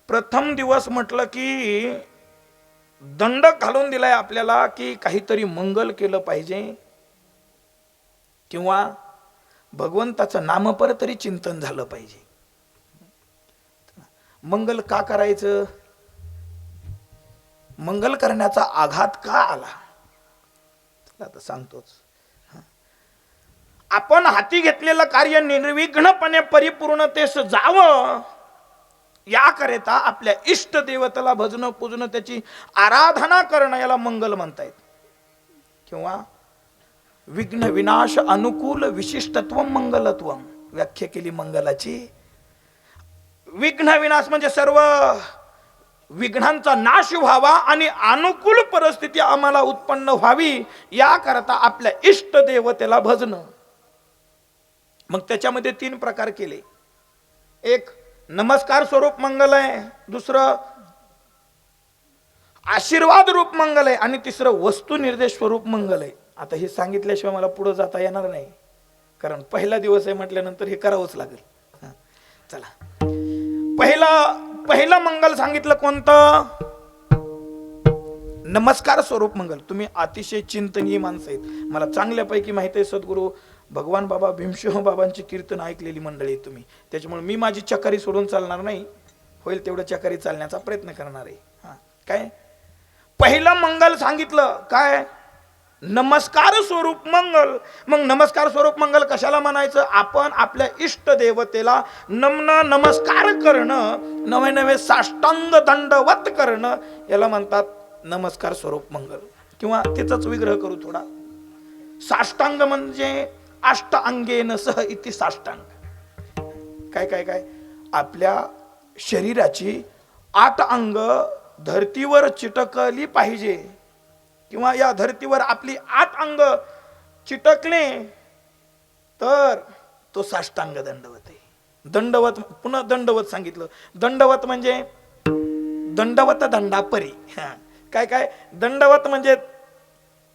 प्रथम दिवस म्हटलं की दंड घालून दिलाय आपल्याला की काहीतरी मंगल केलं पाहिजे किंवा भगवंताचं नामपर तरी चिंतन झालं पाहिजे. मंगल का करायचं? मंगल करण्याचा आघात का आला? आता सांगतोच. आपण हाती घेतलेलं कार्य निर्विघ्नपणे परिपूर्णतेस जावं याकरिता आपल्या इष्ट देवतेला भजणं पूजणं त्याची आराधना करणं याला मंगल म्हणतायत. किंवा विघ्न विनाश अनुकूल विशिष्टत्व मंगलत्व व्याख्या केली मंगलाची. विघ्न विनाश म्हणजे सर्व विघ्नांचा नाश व्हावा आणि अनुकूल परिस्थिती आम्हाला उत्पन्न व्हावी याकरता आपल्या इष्ट देवतेला भजणं. मग त्याच्यामध्ये 3 प्रकार केले. एक नमस्कार स्वरूप मंगल आहे, दुसरं आशीर्वाद रूप मंगल आहे आणि तिसरं वस्तू निर्देश स्वरूप मंगल आहे. आता हे सांगितल्याशिवाय मला पुढे जाता येणार नाही, कारण पहिला दिवस आहे म्हटल्यानंतर हे करावंच लागेल. चला, पहिलं मंगल सांगितलं कोणतं? नमस्कार स्वरूप मंगल. तुम्ही अतिशय चिंतनीय माणसं आहेत, मला चांगल्यापैकी माहिती आहे. सद्गुरू भगवान बाबा भीमसिंह बाबांची कीर्तन ऐकलेली मंडळी तुम्ही, त्याच्यामुळे मी माझी चकारी सोडून चालणार नाही, होईल तेवढं चकारी चालण्याचा प्रयत्न करणार आहे. काय पहिलं मंगल सांगितलं? काय? नमस्कार स्वरूप मंगल. मग नमस्कार स्वरूप मंगल कशाला म्हणायचं? आपण आपल्या इष्ट देवतेला नमस्कार करणं, नवे नवे साष्टांग दंडवत करणं याला म्हणतात नमस्कार स्वरूप मंगल. किंवा तिचाच विग्रह करू थोडा. साष्टांग म्हणजे अष्टांगेन सह इति साष्टांग. काय काय काय आपल्या शरीराची 8 अंग धर्तीवर चिटकली पाहिजे, किंवा या धर्तीवर आपली 8 अंग चिटकले तर तो साष्टांग दंडवत आहे. दंडवत, पुन्हा दंडवत सांगितलं. दंडवत म्हणजे दंडवत दंडापरी. काय काय दंडवत म्हणजे?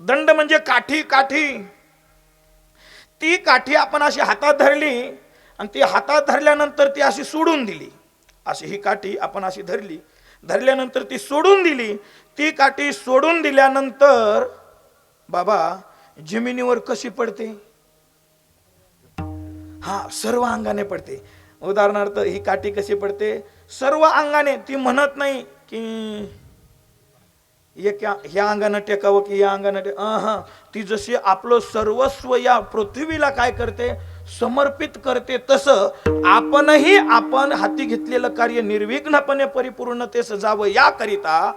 दंड म्हणजे काठी. काठी, ती काठी आपण अशी हातात धरली आणि ती हातात धरल्यानंतर ती अशी सोडून दिली. अशी ही काठी आपण अशी धरली, धरल्यानंतर ती सोडून दिली. ती काठी सोडून दिल्यानंतर बाबा जमिनीवर कशी पडते? सर्व अंगाने पडते. उदाहरणार्थ ही काठी कशी पडते? सर्व अंगाने. ती म्हणत नाही की ह्या अंगानं टेकावं की या अंगानं ती जशी आपलं सर्वस्व या पृथ्वीला काय करते? समर्पित करते. तसं आपणही आपण हाती घेतलेलं कार्य निर्विघ्नपणे परिपूर्णतेस जावं याकरिता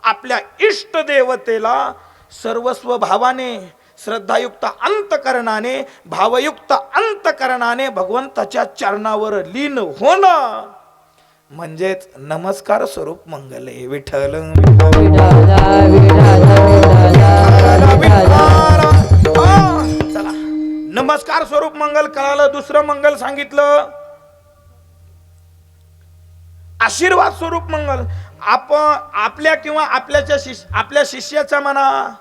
आपल्या इष्ट देवतेला सर्वस्व भावाने, श्रद्धायुक्त अंतकरणाने, भावयुक्त अंतकरणाने भगवंताच्या चरणावर लीन होणं म्हणजेच नमस्कार स्वरूप मंगल. विठ्ठल चला, नमस्कार स्वरूप मंगल कळालं. दुसरं मंगल सांगितलं आशीर्वाद स्वरूप मंगल. आपण आपल्या किंवा आपल्या शिष्याचा म्हणा,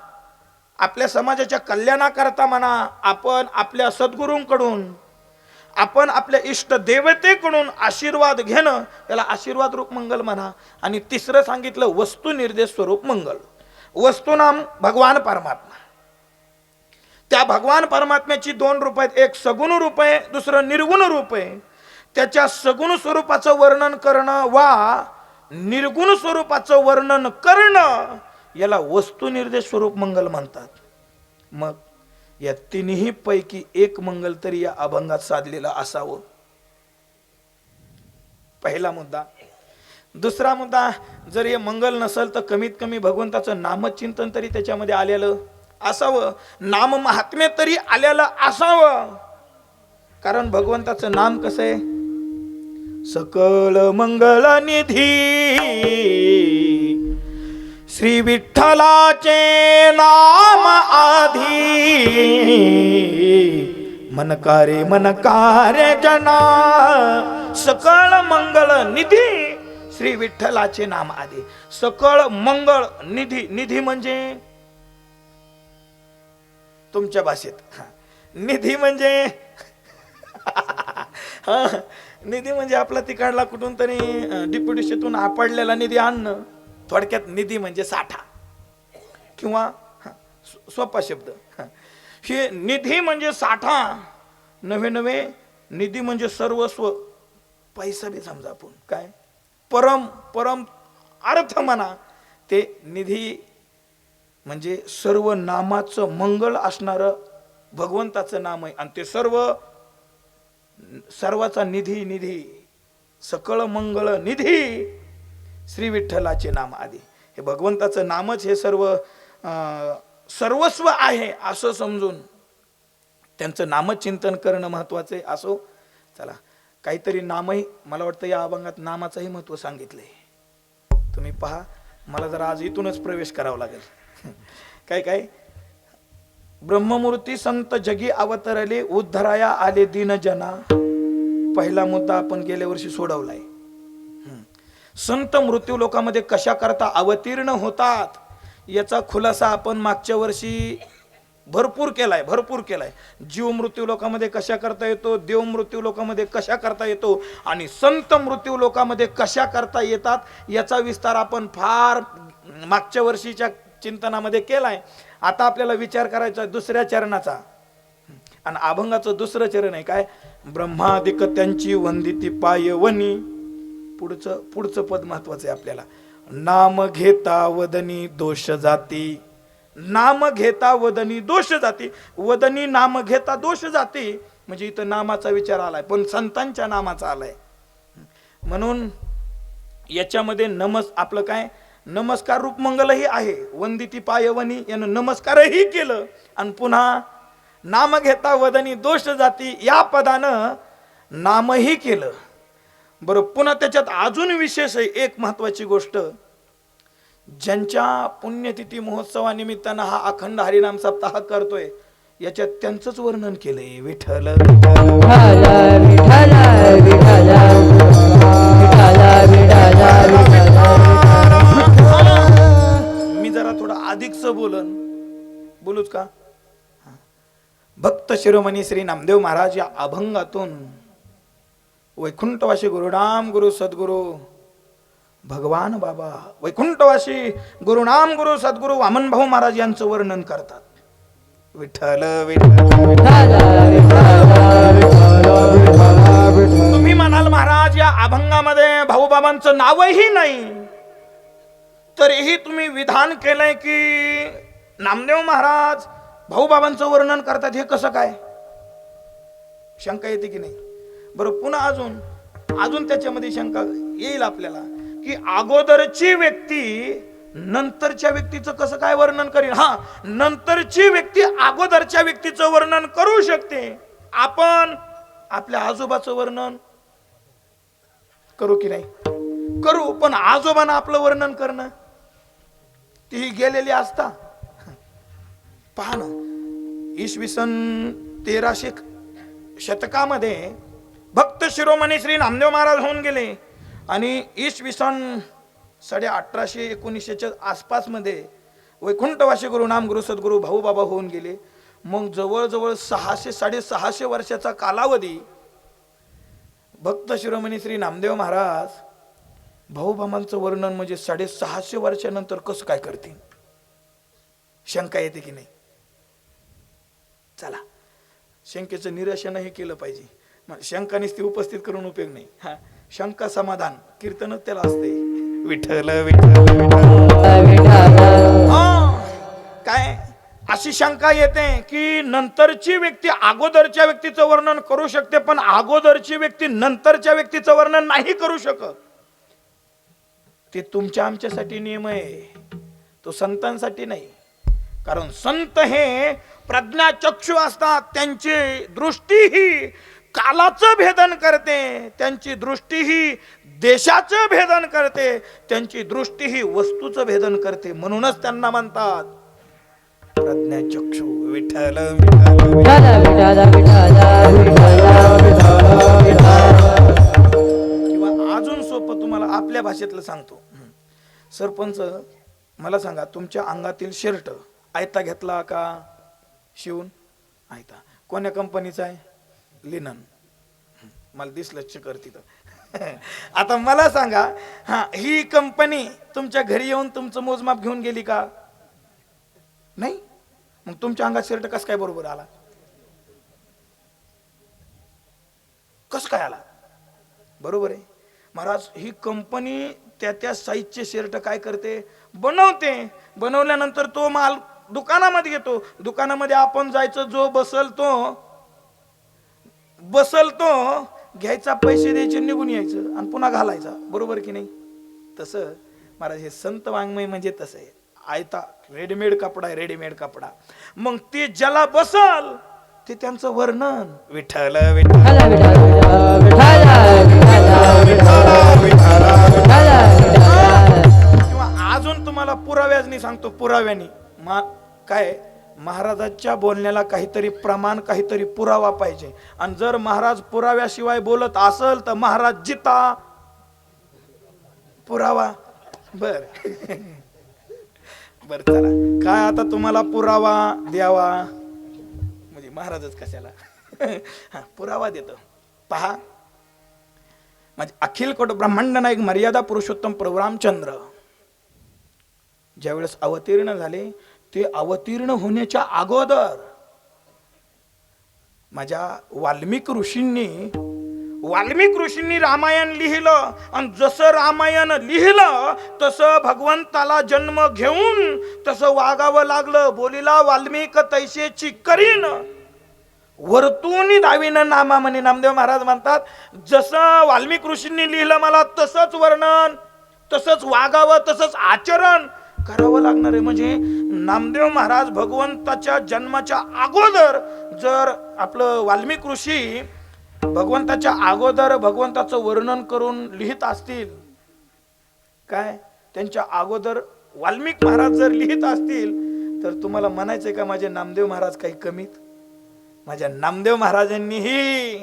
आपल्या समाजाच्या कल्याणाकरता म्हणा, आपण आपल्या सद्गुरूंकडून, आपण आपल्या इष्ट देवतेकडून आशीर्वाद घेणं त्याला आशीर्वाद रूप मंगल म्हणा. आणि तिसरं सांगितलं वस्तू निर्देश स्वरूप मंगल. वस्तू नाम भगवान परमात्मा. त्या भगवान परमात्म्याची 2 रूप आहेत. एक सगुण रूप आहे, दुसरं निर्गुण रूप आहे. त्याच्या सगुण स्वरूपाचं वर्णन करणं वा निर्गुण स्वरूपाचं वर्णन करणं याला वस्तू निर्देश स्वरूप मंगल म्हणतात. मग या 3ही पैकी एक मंगल तरी या अभंगात साधलेलं असावं. पहिला मुद्दा. दुसरा मुद्दा, जर हे मंगल नसेल तर कमीत कमी भगवंताचं नामचिंतन तरी त्याच्यामध्ये आलेलं असावं, नाम महात्म्य तरी आलेलं असावं. कारण भगवंताचं नाम कसं आहे? सकल मंगल निधी श्री विठ्ठलाचे नाम आधी, मनकारे जना सकळ मंगल निधी श्री विठ्ठलाचे नाम आधी. सकळ मंगळ निधी. निधी म्हणजे तुमच्या भाषेत निधी म्हणजे निधी म्हणजे आपला तिकडला कुठून तरी डिप्युटेशनतून आपडलेला निधी आणणं. थोडक्यात निधी म्हणजे साठा किंवा सोपा शब्द हे निधी म्हणजे साठा नव्हे नव्हे. निधी म्हणजे सर्वस्व. पैसा बी समजा आपण काय परम परम अर्थ म्हणा. ते निधी म्हणजे सर्व नामाचं मंगल असणारं भगवंताचं नाम आहे. आणि ते सर्वाचा निधी निधी सकळ मंगळ निधी श्री विठ्ठलाचे नाम आदी. हे भगवंताचं नामच हे सर्वस्व आहे असं समजून त्यांचं नामचिंतन करणं महत्वाचं आहे. असो चला काहीतरी नामही मला वाटतं या अभंगात नामाचंही महत्व सांगितलंय. तुम्ही पहा मला जरा आज इथूनच प्रवेश करावा लागेल. काय काय ब्रह्ममूर्ती संत जगी अवतरले उद्धराया आले दीन जना. पहिला मुद्दा आपण गेल्या वर्षी सोडवलाय. संत मृत्यू लोकामध्ये कशा करता अवतीर्ण होतात याचा खुलासा आपण मागच्या वर्षी भरपूर केलाय. जीव मृत्यू लोकामध्ये कशा करता येतो, देव मृत्यू लोकामध्ये कशा करता येतो आणि संत मृत्यू लोकामध्ये कशा करता येतात याचा विस्तार आपण फार मागच्या वर्षीच्या चिंतनामध्ये केलाय. आता आपल्याला विचार करायचा दुसऱ्या चरणाचा. आणि अभंगाचं दुसरं चरण आहे काय ब्रह्मादिक त्यांची वंदिती पायवनी. पुढचं पद महत्वाचं आहे आपल्याला. नाम घेता वदनी दोष जाती. नाम घेता वदनी दोष जाती. वदनी नाम घेता दोष जाती म्हणजे इथं नामाचा विचार आलाय पण संतांच्या नामाचा आलाय. म्हणून याच्यामध्ये आपलं काय नमस्कार रूप मंगलही आहे. वंदिती पायवनी यानं नमस्कारही केलं आणि पुन्हा नाम घेता वदनी दोष जाती या पदानं नामही केलं. बरं पुन्हा त्याच्यात अजून विशेष आहे एक महत्वाची गोष्ट. ज्यांच्या पुण्यतिथी महोत्सवानिमित्तानं हा अखंड हरिनाम सप्ताह करतोय याच्यात त्यांचंच वर्णन केलंय. विठ्ठल मी जरा थोडं अधिकच बोलूच का. भक्त शिरोमणी श्री नामदेव महाराज या अभंगातून वैकुंठवासी गुरुनाम गुरु सद्गुरु भगवान बाबा वैकुंठवासी गुरुनाम गुरु सद्गुरु वामन भाऊ महाराज यांचं वर्णन करतात. विठ्ठल तुम्ही म्हणाल महाराज या अभंगामध्ये भाऊबाबांचं नावही नाही तरीही तुम्ही विधान केलंय की नामदेव महाराज भाऊबाबांचं वर्णन करतात. हे कसं काय शंका येते की नाही. बरं पुन्हा अजून त्याच्यामध्ये शंका येईल आपल्याला की अगोदरची व्यक्ती नंतरच्या व्यक्तीचं कसं काय वर्णन करेल. नंतरची व्यक्ती अगोदरच्या व्यक्तीचं वर्णन करू शकते. आपण आपल्या आजोबाचं वर्णन करू की नाही करू. पण आजोबांना आपलं वर्णन करणं ती गेलेली असता. पहा ना इसवी सन 1300 शतकामध्ये भक्त शिरोमणी श्री नामदेव महाराज होऊन गेले आणि इसवी सन 1819च्या आसपास मध्ये वैकुंठवासी गुरुनाम गुरु सद्गुरु भाऊ बाबा होऊन गेले. मग जवळजवळ 600-650 वर्षाचा कालावधी भक्त शिरोमणी श्री नामदेव महाराज भाऊबाबांचं वर्णन म्हणजे 650 वर्षानंतर कसं काय करतील. शंका येते की नाही. चला शंकेचं निरसनही केलं पाहिजे. शंका नुसती उपस्थित करून उपयोग नाही. शंका समाधान कीर्तनच त्याला असते. विठ्ठल काय अशी शंका येते की नंतरची व्यक्ती अगोदरच्या व्यक्तीचं वर्णन करू शकते पण अगोदरची व्यक्ती नंतरच्या व्यक्तीचं वर्णन नाही करू शकत. ते तुमच्या आमच्यासाठी नियम आहे तो संतांसाठी नाही. कारण संत हे प्रज्ञाचक्षु असतात. त्यांची दृष्टी ही कालाचं भेदन करते. त्यांची दृष्टी ही देशाचं भेदन करते. त्यांची दृष्टी ही वस्तूचं भेदन करते. म्हणूनच त्यांना म्हणतात प्रज्ञाचक्षु. विठ्ठल किंवा अजून सोपं तुम्हाला आपल्या भाषेतलं सांगतो. सरपंच मला सांगा तुमच्या अंगातील शर्ट आयता घेतला का शिवून. आयता कोण्या कंपनीचा आहे. लिनन. मला दिसलं चक्कर तिथं. आता मला सांगा, हा ही कंपनी तुमच्या घरी येऊन तुमचं मोजमाप घेऊन गेली का? नाही. मग तुमच्या अंगात शर्ट कस काय बरोबर आला? कस काय आला? बरोबर आहे महाराज. ही कंपनी त्या साईजचे शर्ट काय करते, बनवते. बनवल्यानंतर तो माल दुकानामध्ये येतो. दुकानामध्ये आपण जायचं, जो बसल तो घ्यायचा, पैसे द्यायचे, निघून यायचं आणि पुन्हा घालायचा. बरोबर की नाही? तसं महाराज हे संत वाङ्मय म्हणजे तसं आहे. आयता रेडीमेड कपडा आहे, रेडीमेड कपडा. मग ते ज्याला बसल ते त्यांचं वर्णन, विठ्ठल विठ्ठल किंवा अजून तुम्हाला पुराव्यानी सांगतो, पुराव्यानी काय, महाराजांच्या बोलण्याला काहीतरी प्रमाण, काहीतरी पुरावा पाहिजे. आणि जर महाराज पुराव्याशिवाय बोलत असल तर महाराज जिता पुरावा. बर बर चला, काय आता तुम्हाला पुरावा द्यावा म्हणजे महाराजच कशाला. पुरावा देतो पहा. म्हणजे अखिल कोट ब्रह्मांड नायक मर्यादा पुरुषोत्तम प्रभू रामचंद्र ज्यावेळेस अवतीर्ण झाले, ते अवतीर्ण होण्याच्या अगोदर माझ्या वाल्मिक ऋषींनी रामायण लिहिलं. आणि जसं रामायण लिहिलं तसं भगवंताला जन्म घेऊन तसं वागावं लागलं. बोलीला वाल्मिक तैसेची करीन, वरतून धावीन नामा म्हणे. नामदेव महाराज म्हणतात, जसं वाल्मिक ऋषींनी लिहिलं मला तसंच वर्णन, तसंच वागावं, तसंच आचरण करावं लागणार आहे. म्हणजे नामदेव महाराज भगवंताच्या जन्माच्या अगोदर जर आपलं वाल्मिक ऋषी भगवंताच्या अगोदर भगवंताचं वर्णन करून लिहित असतील, काय त्यांच्या अगोदर वाल्मिक महाराज जर लिहित असतील, तर तुम्हाला म्हणायचंय का माझे नामदेव महाराज काही कमीत? माझ्या नामदेव महाराजांनीही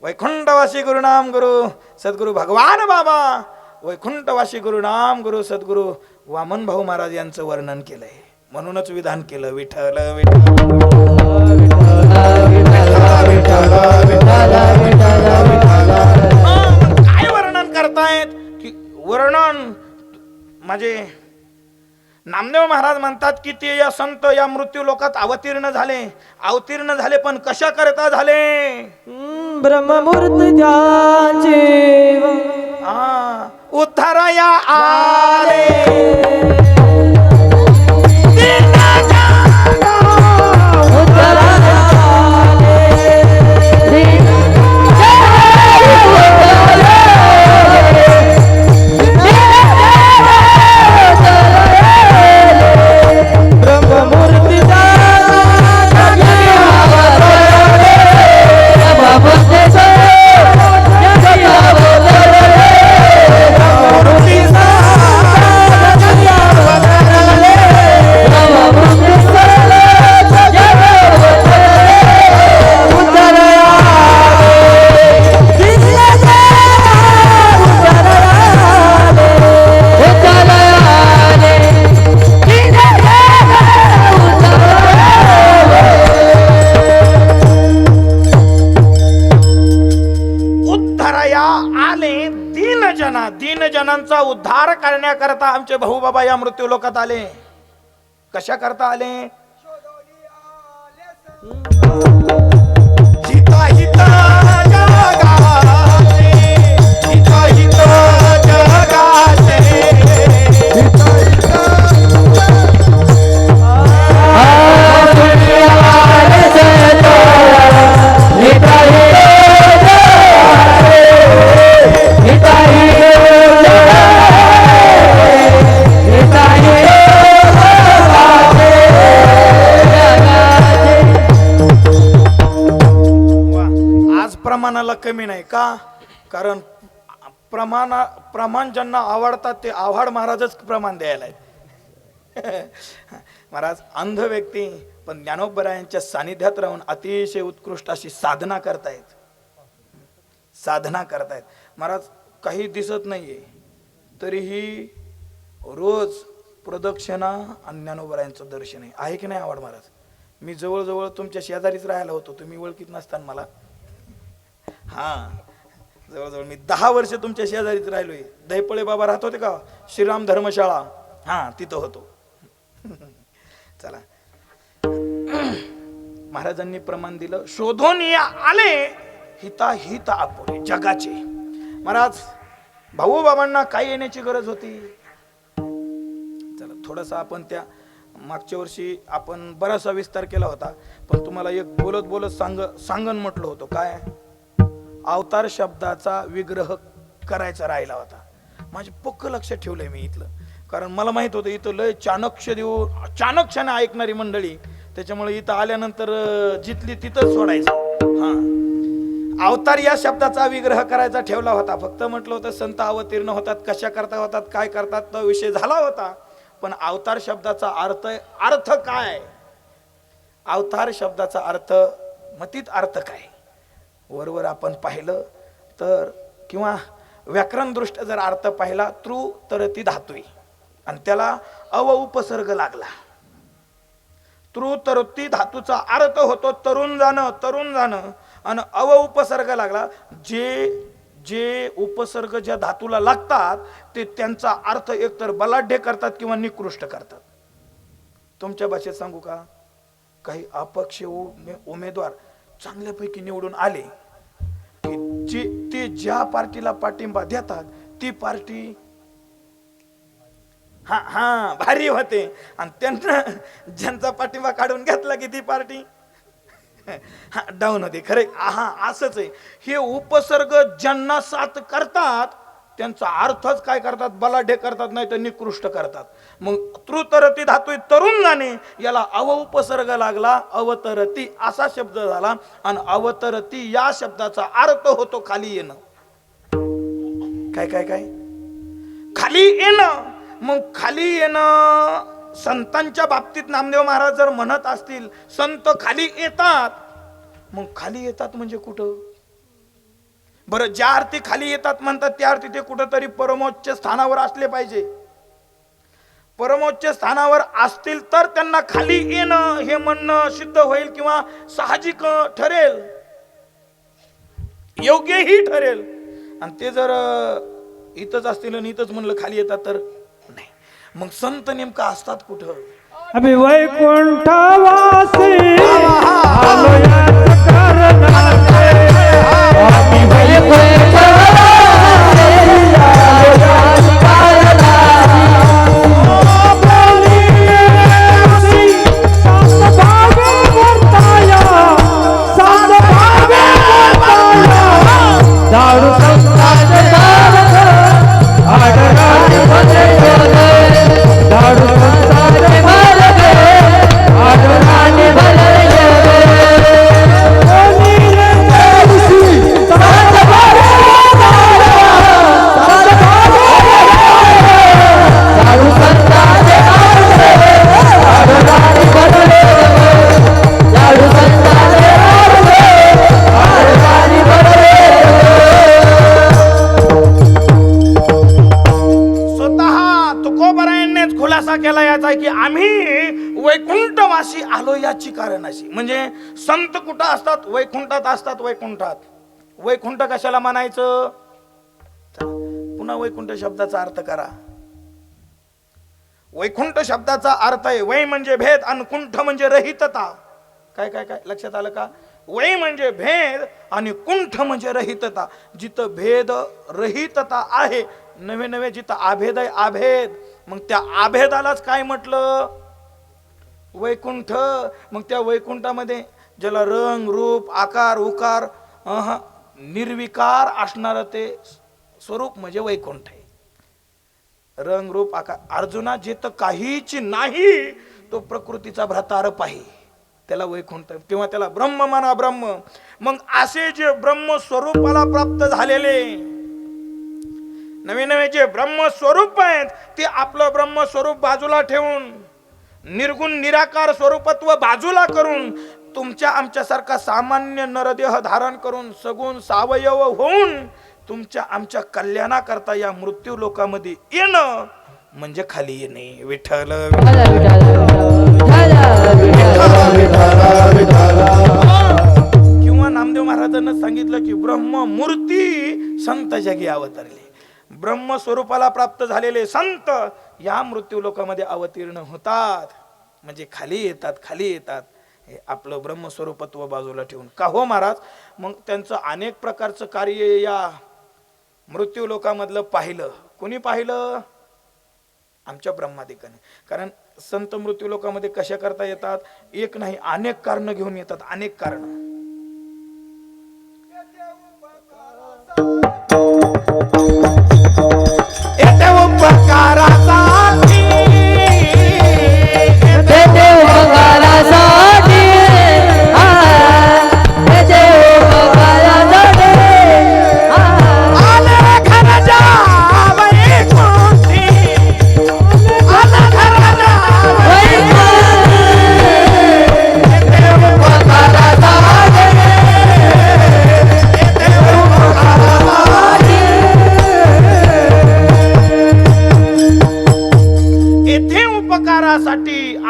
वैकुंठवासी गुरुनाम गुरु सद्गुरु भगवान बाबा, वैकुंठवासी गुरुनाम गुरु सद्गुरु वामन भाऊ महाराज यांचं वर्णन केलंय. म्हणूनच विधान केलं, विठ्ठल काय वर्णन करतायत की वर्णन म्हणजे नामदेव महाराज म्हणतात की ते या संत या मृत्यू लोकात अवतीर्ण झाले, पण कशा करता झाले? ब्रह्ममूर्ती ज्यांचे उद्धाराया आले. दीनजनांचा उद्धार करण्याकरता आमचे भाऊ बाबा या मृत्यू लोकात आले. कशा करता आले? हिता हिता जगाचे, हिता हिता जगाचे, प्रमाणाला कमी नाही का? कारण प्रमाण ज्यांना आवडतात ते आव्हाड महाराजच प्रमाण द्यायला आहेत. महाराज अंध व्यक्ती पण ज्ञानोबरायांच्या सानिध्यात राहून अतिशय उत्कृष्ट अशी साधना करतायत. महाराज काही दिसत नाहीये तरीही रोज प्रदक्षिणा आणि ज्ञानोबरायांचं दर्शन आहे की नाही आव्हाड महाराज? मी जवळजवळ तुमच्या शेजारीच राहायला होतो, तुम्ही ओळखीत नसताना मला. हा, जवळजवळ मी 10 वर्ष तुमच्या शेजारीच राहिलोय. दहीपळे बाबा राहत होते का श्रीराम धर्मशाळा, हा तिथं होतो. चला, महाराजांनी प्रमाण दिलं, शोधून या आले हिता हित आपुले जगाचे. महाराज भाऊ बाबांना काय येण्याची गरज होती. चला थोडासा आपण त्या मागच्या वर्षी आपण बराचसा विस्तार केला होता, पण तुम्हाला एक बोलत बोलत सांगन म्हटलं होतं. काय अवतार शब्दाचा विग्रह करायचा राहिला होता. माझे पक्क लक्ष ठेवलंय मी इथलं, कारण मला माहित होतं इथं लय चाणक्याने ऐकणारी मंडळी, त्याच्यामुळे इथं आल्यानंतर जिथली तिथंच सोडायचं. हा, अवतार या शब्दाचा विग्रह करायचा ठेवला होता. फक्त म्हटलं होतं संत अवतीर्ण होतात, कशा करता होतात, काय करतात, तो विषय झाला होता. पण अवतार शब्दाचा अर्थ काय, अवतार शब्दाचा अर्थ मतीत अर्थ काय, वरवर आपण पाहिलं तर, किंवा व्याकरण दृष्ट्या जर अर्थ पाहिला, तृ तर ती धातुई आणि त्याला अव उपसर्ग लागला. तृ तर ती धातूचा अर्थ होतो तरुण जाणं आणि अव उपसर्ग लागला. जे उपसर्ग ज्या धातूला लागतात ते त्यांचा अर्थ एकतर बलाढ्य करतात किंवा निकृष्ट करतात. तुमच्या भाषेत सांगू का, काही अपक्ष उमेदवार चांगल्यापैकी निवडून आले की ते ज्या पार्टीला पाठिंबा देतात ती पार्टी हा भारी होते, आणि त्यांना ज्यांचा पाठिंबा काढून घेतला की ती पार्टी डाऊन होते. खरे हा असंच आहे. हे उपसर्ग ज्यांना साथ करतात त्यांचा अर्थच काय करतात, बलाढ्य करतात, नाही तर निकृष्ट करतात. मग तृतरती धातू तरुण जाणे याला अव उपसर्ग लागला, अवतरती असा शब्द झाला. आणि अवतरती या शब्दाचा अर्थ होतो खाली येणं. काय काय काय खाली येणं. मग खाली येणं संतांच्या बाबतीत नामदेव महाराज जर म्हणत असतील संत खाली येतात, मग खाली येतात म्हणजे कुठं बरं, ज्या अर्थी खाली येतात म्हणतात त्या अर्थी ते कुठंतरी परमोच्च स्थानावर असले पाहिजे. परमोच्च स्थानावर असतील तर त्यांना खाली येणं हे म्हणणं सिद्ध होईल किंवा साहजिक ठरेल, योग्यही ठरेल. आणि ते जर इथंच असतील आणि इथंच म्हणलं खाली येतात तर नाही. मग संत नेमका असतात कुठं, अभि वैकुंठवासी आलो याच कारणाने, अभि वैकुंठवासी आलो याच कारणाने, बोलिये संत भावे वर्ताया, संत भावे वर्ताया, दारू संतांचे दारक आडराणी भले भले, दारू संतांचे भले आडराणी भले भले, बोलिये देवसी संत भावे वर्ताया, संत भावे दारू संतांचे दारक आडराणी भले भले, दारू संतांचे दारक आडराणी भले भले. स्वतः तुकोबरायांनीच खुलासा केला याचा की आम्ही वैकुंठवासी आलो याची कारण अशी. म्हणजे संत कुठं असतात, वैकुंठात असतात. वैकुंठ कशाला म्हणायचं, चला, पुन्हा वैकुंठ शब्दाचा अर्थ करा. वैकुंठ शब्दाचा अर्थ आहे वै म्हणजे भेद आणि कुंठ म्हणजे रहितता. काय काय काय लक्षात आलं का, वै म्हणजे भेद आणि कुंठ म्हणजे रहितता. जिथं भेद रहितता आहे, नवे नवे जिथं आभेद आहे आभेद, मग त्या आभेदालाच काय म्हटलं, वैकुंठ. मग त्या वैकुंठामध्ये ज्याला रंग रूप आकार उकार निर्विकार असणार ते स्वरूप म्हणजे वैकुंठ आहे. रंग रूप आकार. अर्जुना जिथं काहीच नाही तो प्रकृतीचा भ्रातारप आहे, त्याला वैकुंठ किंवा त्याला ब्रह्म म्हणा ब्रह्म. मग असे जे ब्रह्म स्वरूपाला प्राप्त झालेले नवे नवे जे ब्रह्म स्वरूप आहेत ते आपलं ब्रह्म स्वरूप बाजूला ठेवून निर्गुण निराकार स्वरूपत्व बाजूला करून तुमच्या आमच्यासारखा सामान्य नरदेह धारण करून सगुण सावयव होऊन तुमच्या आमच्या कल्याणाकरता या मृत्यू लोकामध्ये येणं म्हणजे खाली येणे. विठ्ठल किंवा नामदेव ज्ञानेश्वर महाराजांना सांगितलं की ब्रह्ममूर्ती संत जगी अवतरले. ब्रह्म स्वरूपाला प्राप्त झालेले संत या मृत्यू लोकामध्ये अवतीर्ण होतात, म्हणजे खाली येतात. हे आपलं ब्रह्मस्वरूपत्व बाजूला ठेवून. का हो महाराज? मग त्यांचं अनेक प्रकारचं कार्य या मृत्यू लोकामधलं पाहिलं. कोणी पाहिलं? आमच्या ब्रह्मादिकाने. कारण संत मृत्यू लोकामध्ये कशा करता येतात? एक नाही, अनेक कारण घेऊन येतात, अनेक कारण.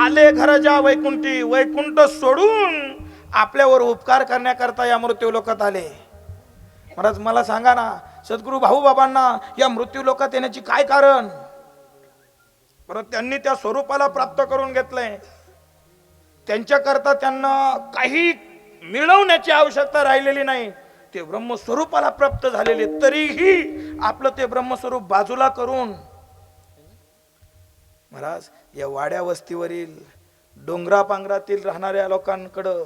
आले घराच्या वैकुंठी, वैकुंठ सोडून आपल्यावर उपकार करण्याकरता या मृत्यू लोकात आले. महाराज मला सांगा ना, सद्गुरू भाऊ बाबांना या मृत्यू लोकात येण्याची काय कारण? परत त्यांनी त्या स्वरूपाला प्राप्त करून घेतलंय. त्यांच्याकरता त्यांना काही मिळवण्याची आवश्यकता राहिलेली नाही. ते ब्रह्मस्वरूपाला प्राप्त झालेले, तरीही आपलं ते ब्रह्मस्वरूप बाजूला करून महाराज या वाड्या वस्तीवरील डोंगरा पांगरातील राहणाऱ्या लोकांकडं,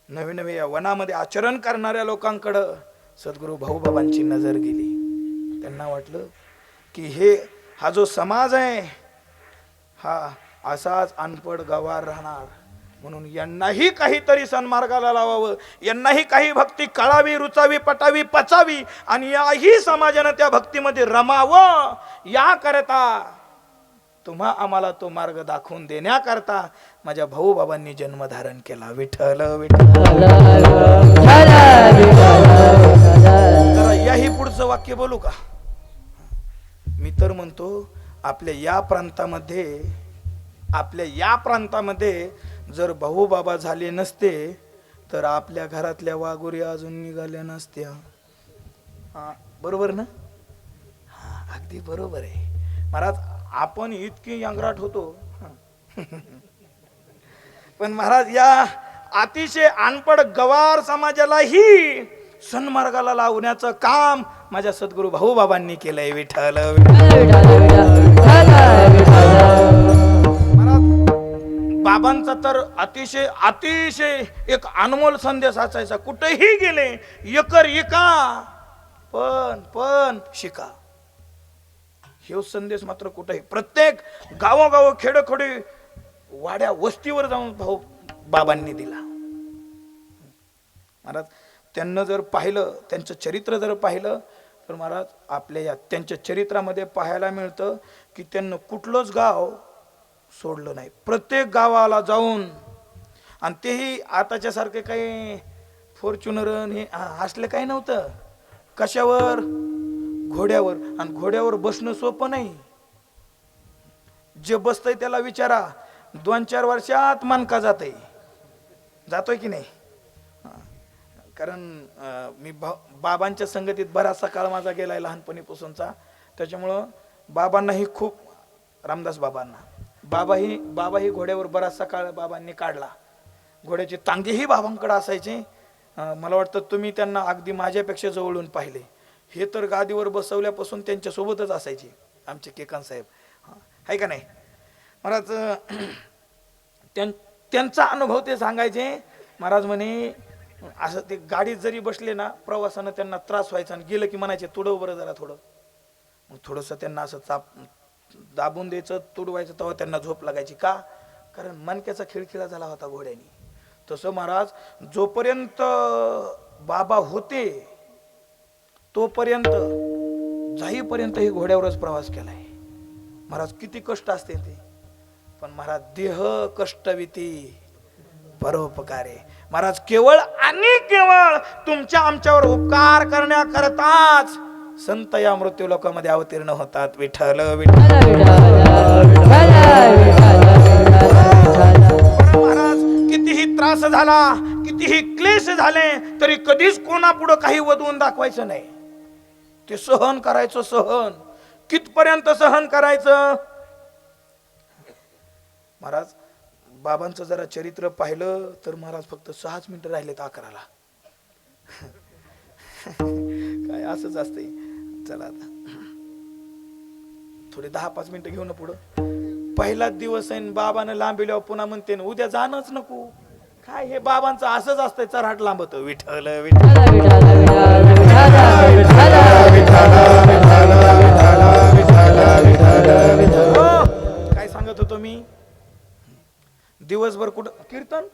नवे नवे या वनामध्ये आचरण करणाऱ्या लोकांकडं सद्गुरू भाऊबाबांची नजर गेली. त्यांना वाटलं की हा जो समाज आहे हा असाच अनपड गवार राहणार, म्हणून यांनाही काहीतरी सन्मार्गाला लावावं, यांनाही काही भक्ती कळावी, रुचावी, पटावी, पचावी आणि याही समाजानं त्या भक्तीमध्ये रमावं. या करता तुम्हा आम्हाला तो मार्ग दाखवून देण्याकरता माझ्या भाऊ बाबांनी जन्म धारण केला. विठ्ठल विठ्ठल. जरा याही पुढचं वाक्य बोलू का? मी तर म्हणतो आपल्या या प्रांतामध्ये जर भाऊ बाबा झाले नसते तर आपल्या घरातल्या वाघुरी अजून निघाल्या नसत्या. हा बरोबर ना? हा अगदी बरोबर आहे महाराज. आपण इतकी यंगराट होतो पण महाराज या अतिशय अनपड गवार समाजालाही सन्मार्गाला लावण्याचं काम माझ्या सद्गुरू भाऊ बाबांनी केलंय. विठ्ठल महाराज बाबांचा तर अतिशय अतिशय एक अनमोल संदेश असायचा. कुठेही गेले एकर एका पण शिका. हे संदेश मात्र कुठेही प्रत्येक गावोगाव खेडोखेडी वाड्या वस्तीवर जाऊन भाऊ बाबांनी दिला. महाराज त्यांना जर पाहिलं, त्यांचं चरित्र जर पाहिलं तर महाराज आपल्या त्यांच्या चरित्रामध्ये पाहायला मिळतं की त्यांना कुठलंच गाव सोडलं नाही. प्रत्येक गावाला जाऊन, आणि तेही आताच्या सारखे काही फॉर्च्युनर हे असलं काही नव्हतं. कशावर? घोड्यावर. आणि घोड्यावर बसणं सोपं नाही. जे बसतंय त्याला विचारा 2-4 वर्षात मनका जातोय की नाही? कारण मी बाबांच्या संगतीत बराचसा काळ माझा गेलाय लहानपणीपासूनचा. त्याच्यामुळं बाबांनाही खूप, रामदास बाबाही घोड्यावर बराचसा काळ बाबांनी काढला. घोड्याचे तांगेही बाबांकडे असायचे. मला वाटतं तुम्ही त्यांना अगदी माझ्यापेक्षा जवळून पाहिले. हे तर गादीवर बसवल्यापासून त्यांच्या सोबतच असायचे आमचे केकान साहेब. आहे का नाही महाराज? त्यांचा अनुभव ते सांगायचे. महाराज म्हणे असं ते गाडीत जरी बसले ना, प्रवासानं त्यांना त्रास व्हायचा आणि गेलं की म्हणायचे तुडव बरं जरा थोडं. मग थोडंसं त्यांना असं दाबून द्यायचं, तुडवायचं, तेव्हा त्यांना झोप लागायची. का? कारण मणक्याचा खिळखिळा झाला होता घोड्यानी. तसं महाराज जोपर्यंत बाबा होते तोपर्यंत जाईपर्यंत हे घोड्यावरच प्रवास केलाय. महाराज किती कष्ट असते ते, पण महाराज देह कष्टविती परोपकारे. महाराज केवळ आणि केवळ तुमच्या आमच्यावर उपकार करण्याकरताच संत या मृत्यू लोकांमध्ये अवतीर्ण होतात. विठ्ठल विठ्ठल. महाराज कितीही त्रास झाला, कितीही क्लेश झाले तरी कधीच कोणापुढं काही वधवून दाखवायचं नाही. ते सहन करायचं. सहन कितपर्यंत सहन करायचं. महाराज बाबांचं जरा चरित्र पाहिलं तर महाराज फक्त 6 मिनिटं राहिलेत 11ला. काय असंच असतंय. चला आता थोडे 10-5 मिनिटं घेऊ ना पुढं. पहिलाच दिवस आहे बाबानं लांबिल्यावर पुन्हा म्हणते ना उद्या जाणंच नको. काय हे बाबांचं असंच असतंय. चरहाट लांबत विठ्ठल विठ्ठल. काय सांगत होतो मी. दिवसभर कुठं कीर्तन.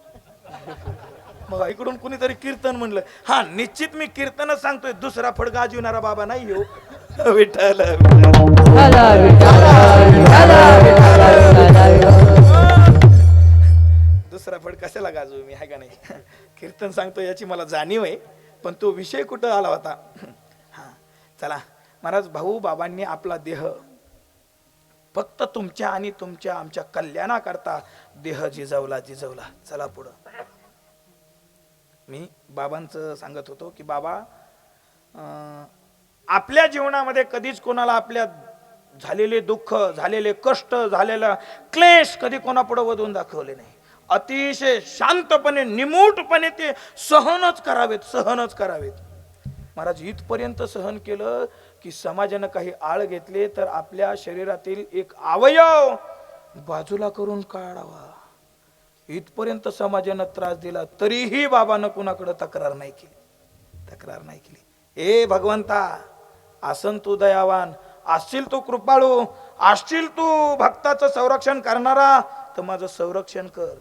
मग इकडून कुणीतरी कीर्तन म्हणलं. हा निश्चित मी कीर्तनच सांगतोय. दुसरा फड गाजविणारा बाबा नाही हो. विठ्ठल दुसरा फड कशाला गाजवू मी. आहे का नाही. कीर्तन सांगतो याची मला जाणीव आहे. पण तो विषय कुठं आला होता. हा चला महाराज भाऊ बाबांनी आपला देह फक्त तुमच्या आणि तुमच्या आमच्या कल्याणाकरता देह जिजवला. चला पुढं. मी बाबांचं सांगत होतो की बाबा आपल्या जीवनामध्ये कधीच कोणाला आपल्या झालेले दुःख, झालेले कष्ट, झालेला क्लेश कधी कोणापुढे वधवून दाखवले नाही. अतिशय शांतपणे निमूटपणे ते सहनच करावेत. महाराज इथपर्यंत सहन केलं की समाजानं काही आळ घेतले तर आपल्या शरीरातील एक अवयव बाजूला करून काढावा. इथपर्यंत समाजानं त्रास दिला तरीही बाबानं कुणाकडे तक्रार नाही केली. ए भगवंता आसन तू दयावान, असशील तू कृपाळू, असशील तू भक्ताचं संरक्षण करणारा तर माझं संरक्षण कर.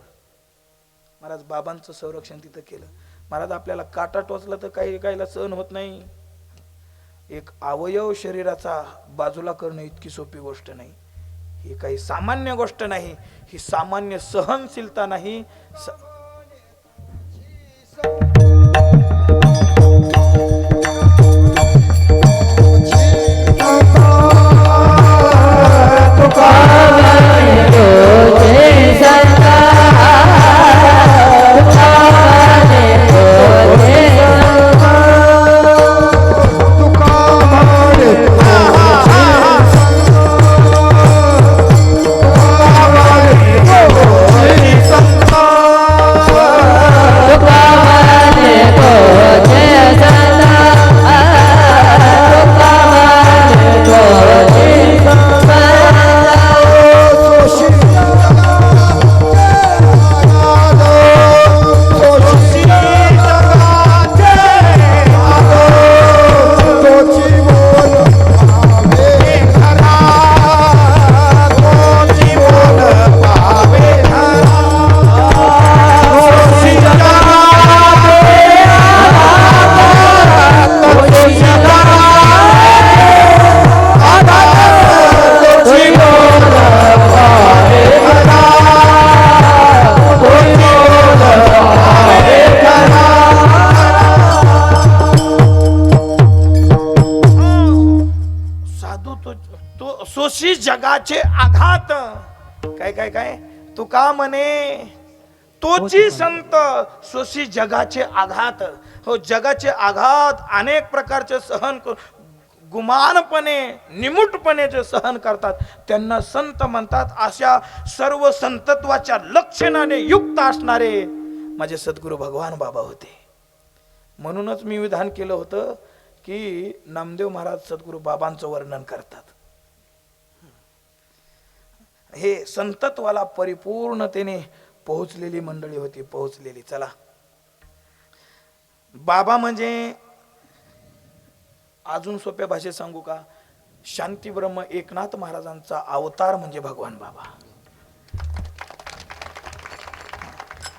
महाराज बाबांचं संरक्षण तिथं केलं. महाराज आपल्याला काटा टोचला तर काही काहीला सहन होत नाही. एक अवयव शरीराचा बाजूला करणं इतकी सोपी गोष्ट नाही. ही काही सामान्य गोष्ट नाही. ही सामान्य सहनशीलता नाही. सोशी जगाचे आघात. काय तुका म्हणे तोची संत सोशी जगाचे आघात. हो जगाचे आघात अनेक प्रकारचे सहन गुमानपणे निमुटपणे जे सहन करतात त्यांना संत म्हणतात. अशा सर्व संतत्वाच्या लक्षणाने युक्त असणारे माझे सद्गुरू भगवान बाबा होते. म्हणूनच मी विधान केलं होतं की नामदेव महाराज सद्गुरू बाबांचं वर्णन करतात. हे संतत्वाला परिपूर्णतेने पोहोचलेली मंडळी होती. चला बाबा म्हणजे अजून सोप्या भाषेत सांगू का, शांती ब्रह्म एकनाथ महाराजांचा अवतार म्हणजे भगवान बाबा.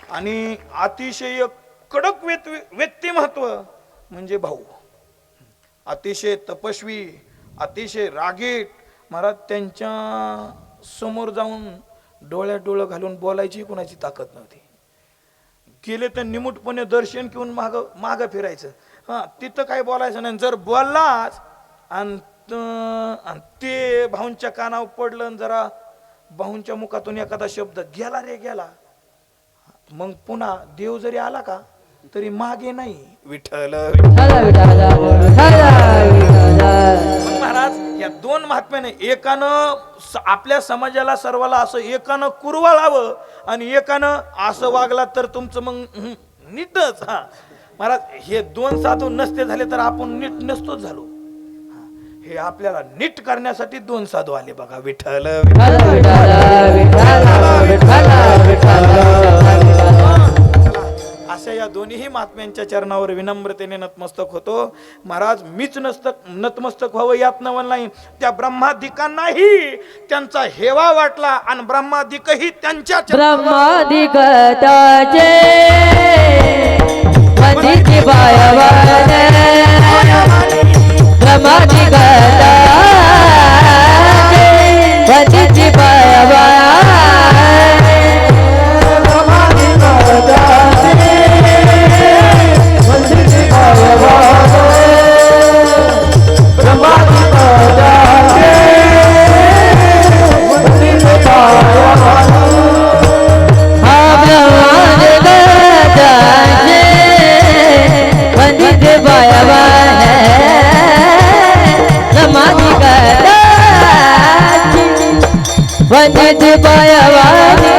आणि अतिशय कडक व्यक्तिमत्व म्हणजे भाऊ. अतिशय तपस्वी, अतिशय रागीट. महाराज त्यांच्या समोर जाऊन डोळ्यात डोळं घालून बोलायची कोणाची ताकद नव्हती. गेले तर निमुटपणे दर्शन घेऊन माग फिरायचं. हा तिथं काय बोलायचं नाही. जर बोललाच आणि ते भाऊंच्या कानावर पडलं, जरा भाऊंच्या मुखातून एखादा शब्द गेला रे गेला, मग पुन्हा देव जरी आला का तरी मागे नाही विठ्ठल विठ्ठल विठ्ठल विठ्ठल. मग महाराज या दोन महात्म्याने एकानं आपल्या समाजाला सर्वाला असं एकानं कुरवाळावं आणि एकानं असं वागला तर तुमचं मग नीटच. हा महाराज हे दोन साधू नसते झाले तर आपण नीट नसतोच झालो. हा, हे आपल्याला नीट करण्यासाठी दोन साधू आले बघा विठ्ठल विठ्ठल विठ्ठल विठ्ठल विठ्ठल विठ्ठल. अशा या दोन्ही महात्म्यांच्या चरणावर विनम्रतेने नतमस्तक होतो. महाराज मीच नतमस्तक व्हावं यात नवल नाही. त्या ब्रह्मादिकांनाही त्यांचा हेवा वाटला आणि ब्रह्मादिकही त्यांच्या ब्रह्मादिक त्याचे वंदिती बायवाने. ब्रह्मादिक त्याचे वंदिती बायवाने. वंदित बायवाने.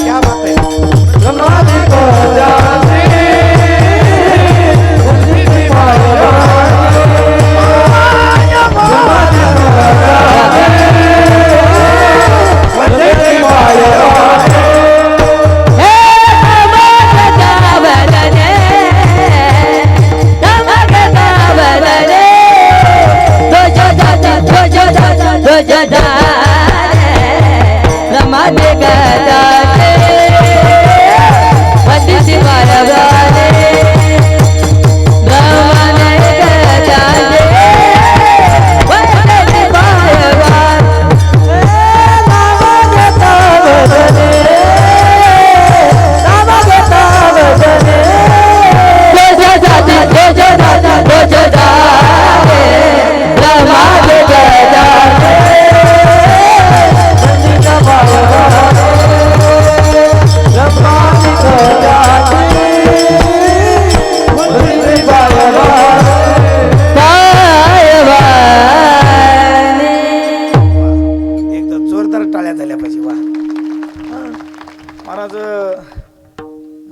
क्या बात है.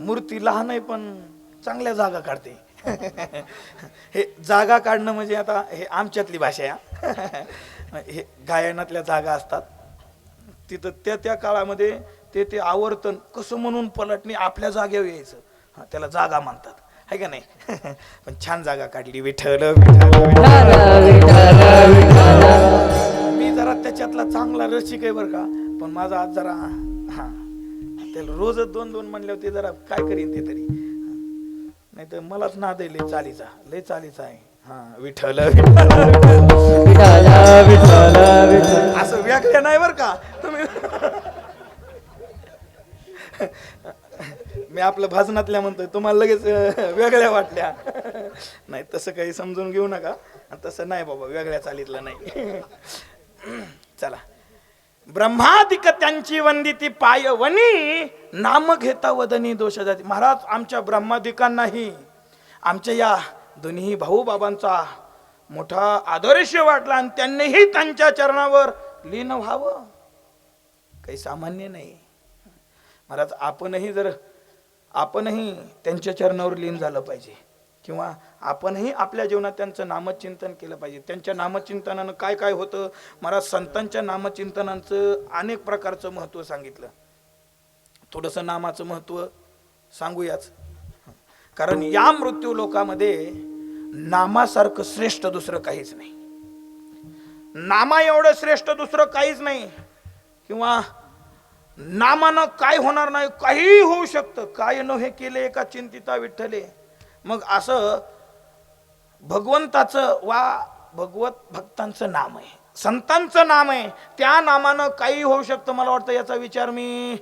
मूर्ती लहान आहे पण चांगल्या जागा काढते. हे जागा काढणं म्हणजे आता हे आमच्यातली भाषा आहे. हे गायनातल्या जागा असतात तिथं त्या त्या काळामध्ये ते आवर्तन कसं म्हणून पलटणी आपल्या जागेवर यायचं. हा त्याला जागा म्हणतात आहे का नाही. पण छान जागा काढली विठ्ठल विठ्ठल विठ्ठल. मी जरा त्याच्यातला चांगला रसिक आहे बरं का. पण माझा आज जरा हा त्याला रोजच दोन दोन म्हणल्यावर ते जरा काय करीन ते तरी. नाही तर मलाच नाद आहे लय चालीचा आहे. हा विठ्ठल असं व्याख्या नाही बर का तुम्ही. मी आपलं भाजनातल्या म्हणतोय तुम्हाला लगेच वेगळ्या वाटल्या. नाही तसं काही समजून घेऊ नका. तसं नाही बाबा वेगळ्या चालीतलं नाही. चला. ब्रह्मादिक त्यांची वंदिती पायवनी नाम घेता वदनी दोष जाती. महाराज आमच्या ब्रह्मादिकांनाही आमच्या या दोन्ही भाऊ बाबांचा मोठा आदर्श वाटला आणि त्यांनीही त्यांच्या चरणावर लीन व्हावं काही सामान्य नाही. महाराज आपणही त्यांच्या चरणावर लीन झालं पाहिजे किंवा आपणही आपल्या जीवनात त्यांचं नामचिंतन केलं पाहिजे. त्यांच्या नामचिंतनानं काय काय होतं. महाराज संतांच्या नामचिंतनाचं अनेक प्रकारचं महत्त्व सांगितलं. थोडंसं नामाचं महत्त्व सांगूयाच. कारण या मृत्यू लोकामध्ये नामासारखं श्रेष्ठ दुसरं काहीच नाही. नामा एवढं श्रेष्ठ दुसरं काहीच नाही. किंवा नामानं काय होणार नाही काही होऊ शकतं. काय नव्हे केले एका चिंतिता विठ्ठले. मग असं भगवंताचं वा भगवत भक्तांचं नाम आहे संतांचं नाम आहे. त्या नामानं काही होऊ शकतं. मला वाटतं याचा विचार मी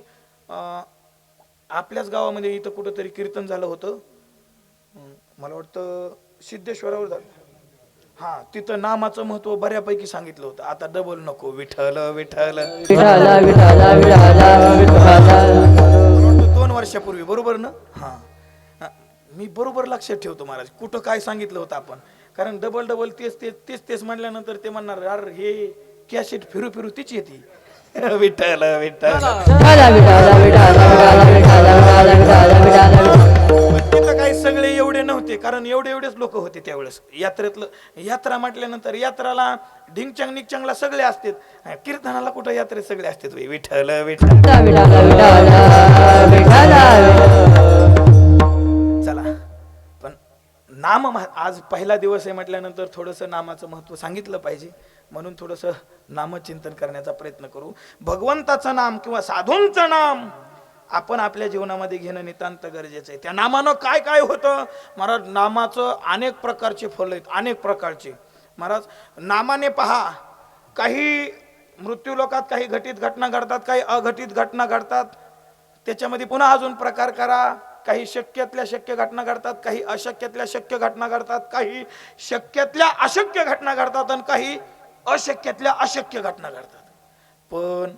आपल्याच गावामध्ये इथं कुठंतरी कीर्तन झालं होतं. मला वाटतं सिद्धेश्वरावर झालं. हा तिथं नामाचं महत्व बऱ्यापैकी सांगितलं होतं. आता डबल नको विठ्ठल विठ्ठल 2 वर्षापूर्वी बरोबर ना. हा मी बरोबर लक्षात ठेवतो महाराज कुठं काय सांगितलं होतं आपण, कारण डबल डबल तेच म्हणल्यानंतर ते म्हणणार अरे हे कॅसेट फिरू फिरू तीच येते. विठ्ठल विठ्ठल. विठाला विठाला विठाला विठाला विठाला विठाला विठाला विठाला. पण तिथं काही सगळे एवढे नव्हते, कारण एवढेच लोक होते त्यावेळेस यात्रेतलं. यात्रा म्हटल्यानंतर यात्राला ढिंगचंग निकचंगला सगळे असतात, कीर्तनाला कुठं यात्रेत सगळे असतात. विठ्ठल विठ्ठल. विठाला विठाला विठाला. चला, पण आज पहिला दिवस आहे म्हटल्यानंतर थोडंसं नामाचं महत्व सांगितलं पाहिजे, म्हणून थोडंसं नामचिंतन करण्याचा प्रयत्न करू. भगवंताचं नाम किंवा साधूंचं नाम आपण आपल्या जीवनामध्ये घेणं नितांत गरजेचं आहे. त्या नामानं काय काय होतं महाराज, नामाचं अनेक प्रकारचे फल आहेत, अनेक प्रकारचे. महाराज नामाने पहा, काही मृत्यू लोकात काही घटित घटना घडतात, काही अघटित घटना घडतात, त्याच्यामध्ये पुन्हा अजून प्रकार करा. काही शक्यातल्या शक्य घटना घडतात, काही अशक्यातल्या शक्य घटना घडतात, काही शक्यातल्या अशक्य घटना घडतात आणि काही अशक्यातल्या अशक्य घटना घडतात. पण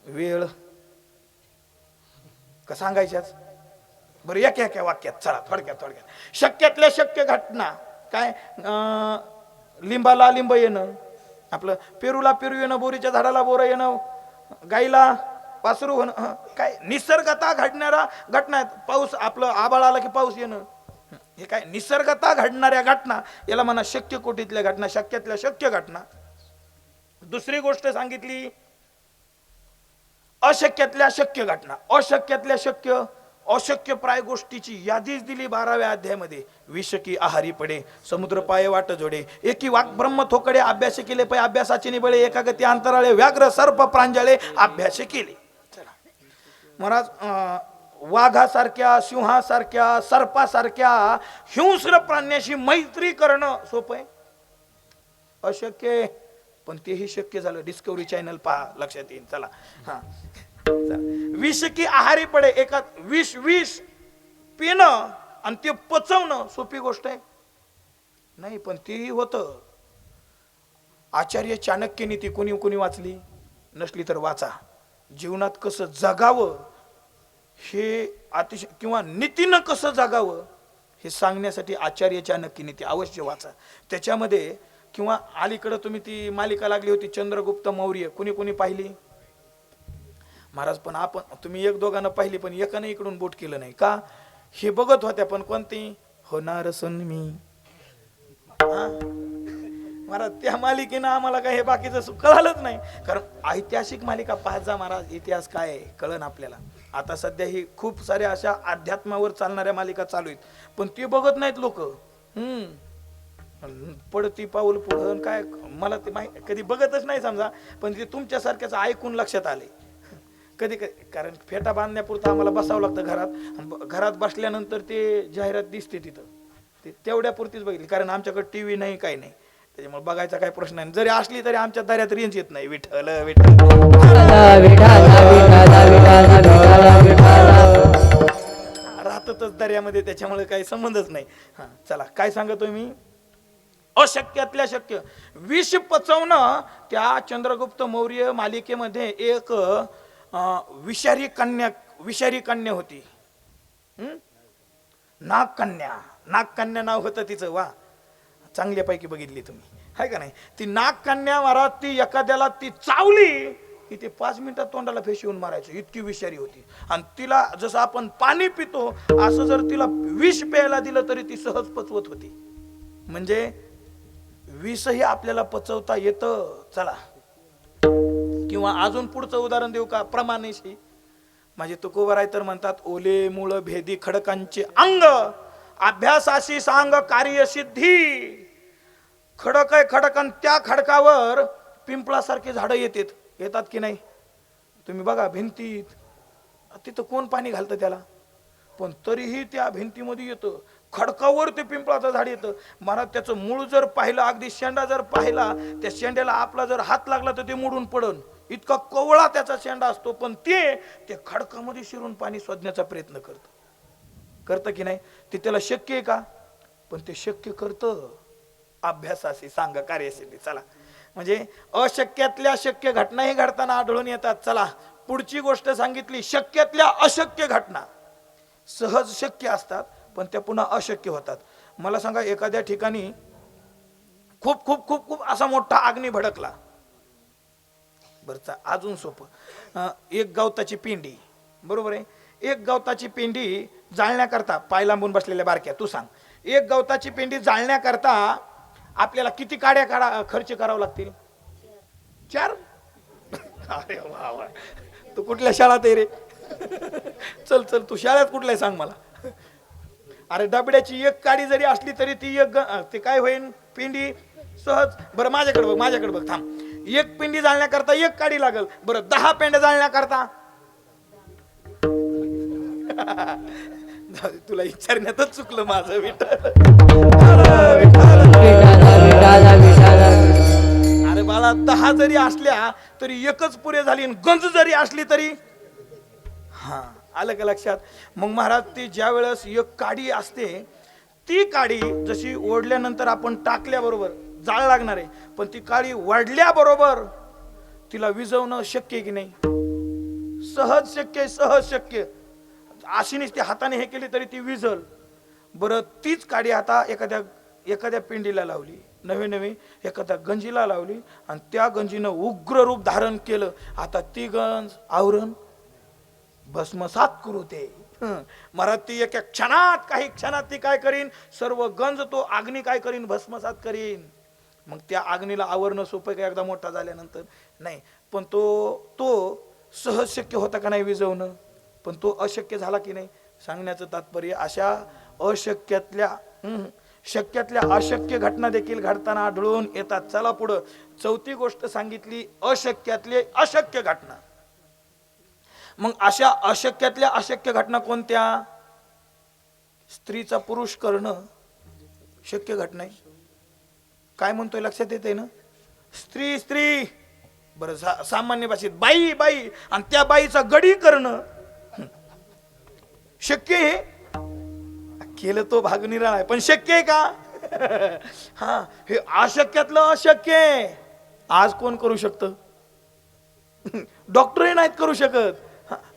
वेळ का सांगायच्याच बरं एका वाक्यात. चला थोडक्यात शक्यातल्या शक्य घटना काय, लिंबाला लिंब येणं, आपलं पेरूला पेरू येणं, बोरीच्या झाडाला बोरं येणं, गाईला वासरू होणं, काय निसर्गता घडणाऱ्या घटना आहेत. पाऊस, आपलं आभाळ आला की पाऊस येणं, हे काय निसर्गता घडणाऱ्या घटना, याला म्हणा शक्य कोटीतल्या घटना, शक्यातल्या शक्य घटना. दुसरी गोष्ट सांगितली अशक्यातल्या शक्य घटना. अशक्यातल्या शक्य, अशक्य प्राय गोष्टीची यादीच दिली 12व्या अध्यायामध्ये. विषकी आहारी पडे, समुद्र पाये वाट जोडे, एकी वाक ब्रह्म थोकडे, अभ्यास केले पै अभ्यासाचे निबळे, एकागती अंतराळे, व्याघ्र सर्प प्रांजळे, अभ्यास केले. चला महाराज, वाघासारख्या, सिंहासारख्या, सर्पासारख्या हिंस्र प्राण्याशी मैत्री करणं सोपं आहे? अशक्य, पण तेही शक्य झालं. डिस्कवरी चॅनल पहा, लक्षात येईल. चला हा, विष की आहारी पडे, एका विष पिणं आणि ते पचवणं सोपी गोष्ट आहे नाही, पण तेही होतं. आचार्य चाणक्य नीती कोणी वाचली नसली तर वाचा. जीवनात कसं जगावं हे अतिशय, किंवा नीतीनं कसं जगावं हे सांगण्यासाठी आचार्य चाणक्य नीती अवश्य वाचा. त्याच्यामध्ये किंवा अलीकडं तुम्ही ती मालिका लागली होती चंद्रगुप्त मौर्य, कोणी पाहिली महाराज? पण आपण तुम्ही एक दोघांना पाहिली, पण एकाने इकडून बोट केलं नाही का? हे बघत होत्या, पण कोणती होणार सुन मी महाराज. त्या मालिकेनं आम्हाला काय हे बाकीचं कळालंच नाही, कारण ऐतिहासिक मालिका पाहत जा महाराज, इतिहास काय आहे कळन आपल्याला. आता सध्या ही खूप साऱ्या अशा अध्यात्मावर चालणाऱ्या मालिका चालू आहेत, पण ते बघत नाहीत लोक. पडती पाऊल पुढं काय, मला ते कधी बघतच नाही समजा, पण ते तुमच्यासारख्याच ऐकून लक्षात आले कधी. कारण फेटा बांधण्यापुरतं आम्हाला बसावं लागतं घरात, घरात बसल्यानंतर ते जाहिरात दिसते तिथं, ते तेवढ्या पुरतीच बघितली, कारण आमच्याकडे टीव्ही नाही, काही नाही, त्याच्यामुळे बघायचा काही प्रश्न नाही. जरी असली तरी आमच्या दारात रेंज येत नाही. विठ्ठल राहतच दर्यामध्ये, त्याच्यामुळे काही संबंधच नाही. हा चला, काय सांगतोय मी? अशक्यातल्या शक्य, विष पचवणं. त्या चंद्रगुप्त मौर्य मालिकेमध्ये एक विषारी कन्या होती, नागकन्या नाव होतं तिचं. वा, चांगल्यापैकी बघितली तुम्ही, हाय का नाही? ती नागकन्या महाराज, ती एखाद्याला ती चावली की ते 5 मिनिटात तोंडाला फेस येऊन मारायचं, इतकी विषारी होती. आणि तिला जसं आपण पाणी पितो असं जर तिला विष प्यायला दिलं तरी ती सहज पचवत होती. म्हणजे विषही आपल्याला पचवता येतं. चला, किंवा अजून पुढचं उदाहरण देऊ का? प्रमाणेशी माझे तुकोबराय तर म्हणतात, ओले मूळ भेदी खडकांचे अंग, अभ्यासाशी सांग कार्यसिद्धी. खडक आहे खडक, आणि त्या खडकावर पिंपळासारखी झाडं येतात की नाही? तुम्ही बघा भिंतीत, तिथं कोण पाणी घालतं त्याला, पण तरीही त्या भिंतीमध्ये येतं. खडकावर ते पिंपळाचं झाड येतं महाराज. त्याचं मूळ जर पाहिलं, अगदी शेंडा जर पाहिला, त्या शेंड्याला आपला जर हात लागला तर ते मोडून पडन, इतका कवळा त्याचा शेंडा असतो. पण ते खडकामध्ये शिरून पाणी शोधण्याचा प्रयत्न करतं की नाही? ते त्याला शक्य आहे का? पण ते शक्य करतं. अभ्यासाशी सांग कार्यसिद्धी. चला, म्हणजे अशक्यातल्या शक्य घटनाही घडताना आढळून येतात. चला, पुढची गोष्ट सांगितली, शक्यातल्या अशक्य घटना सहज शक्य असतात, पण त्या पुन्हा अशक्य होतात. मला सांगा, एखाद्या ठिकाणी खूप खूप खूप खूप असा मोठा अग्नी भडकला, बरं अजून सोपं, एक गवताची पिंडी, बरोबर आहे, एक गवताची पिंडी जाळण्याकरता, पाय लांबून बसलेल्या बारक्या, तू सांग, एक गवताची पिंडी जाळण्याकरता आपल्याला किती काड्या खर्च करावं लागतील? 4. अरे वा वा, तू कुठल्या शाळेत आहे रे? चल चल, तू शाळेत कुठल्या सांग मला. अरे डबड्याची एक काडी जरी असली तरी ती ते काय होईल, पिंडी सहज. बरं माझ्याकडे बघ थांब, एक पिंडी जाळण्याकरता एक काडी लागल, बरं 10 पेंड्या जाळण्याकरता तुला विचारण्यातच चुकलं माझं. अरे बाळा, 10 जरी असल्या तरी एकच पुरे झाली, गंज जरी असली तरी. हा, आलं का लक्षात? मग महाराज, ती ज्या वेळेस एक काडी असते, ती काडी जशी ओढल्यानंतर आपण टाकल्याबरोबर जाळ लागणार आहे, पण ती काडी वाढल्याबरोबर तिला विझवणं शक्य आहे की नाही? सहज शक्य आहे, सहज शक्य. अशी नुसती हाताने हे केली तरी ती विझल. बरं, तीच काडी आता एखाद्या पिंडीला लावली, नवे एखाद्या गंजीला लावली, आणि त्या गंजीनं उग्र रूप धारण केलं. आता ती गंज आवरण भस्मसात करू ते. महाराज, ती एका क्षणात, काही क्षणात ती काय करीन, सर्व गंज तो अग्नी काय करीन, भस्मसात करीन. मग त्या अग्नीला आवरणं सोपं का एकदा मोठा झाल्यानंतर? नाही. पण तो सहज शक्य होता का नाही विझवणं? पण तो अशक्य झाला की नाही? सांगण्याचं तात्पर्य, अशा शक्यातल्या अशक्य घटना देखील घडताना आढळून येतात. चला पुढं, 4थी गोष्ट सांगितली, अशक्यातले अशक्य घटना. मग अशा अशक्यातल्या अशक्य घटना कोणत्या? स्त्रीचा पुरुष करणं शक्य घटना आहे. काय म्हणतोय लक्षात येते ना? स्त्री, बरं सामान्य भाषेत बाई, आणि त्या बाईचा गडी करणं शक्य आहे. केलं तो भाग निराळा आहे, पण शक्य आहे का? हा, हे अशक्यातलं अशक्य आहे. आज कोण करू शकतं? डॉक्टरही नाहीत करू शकत.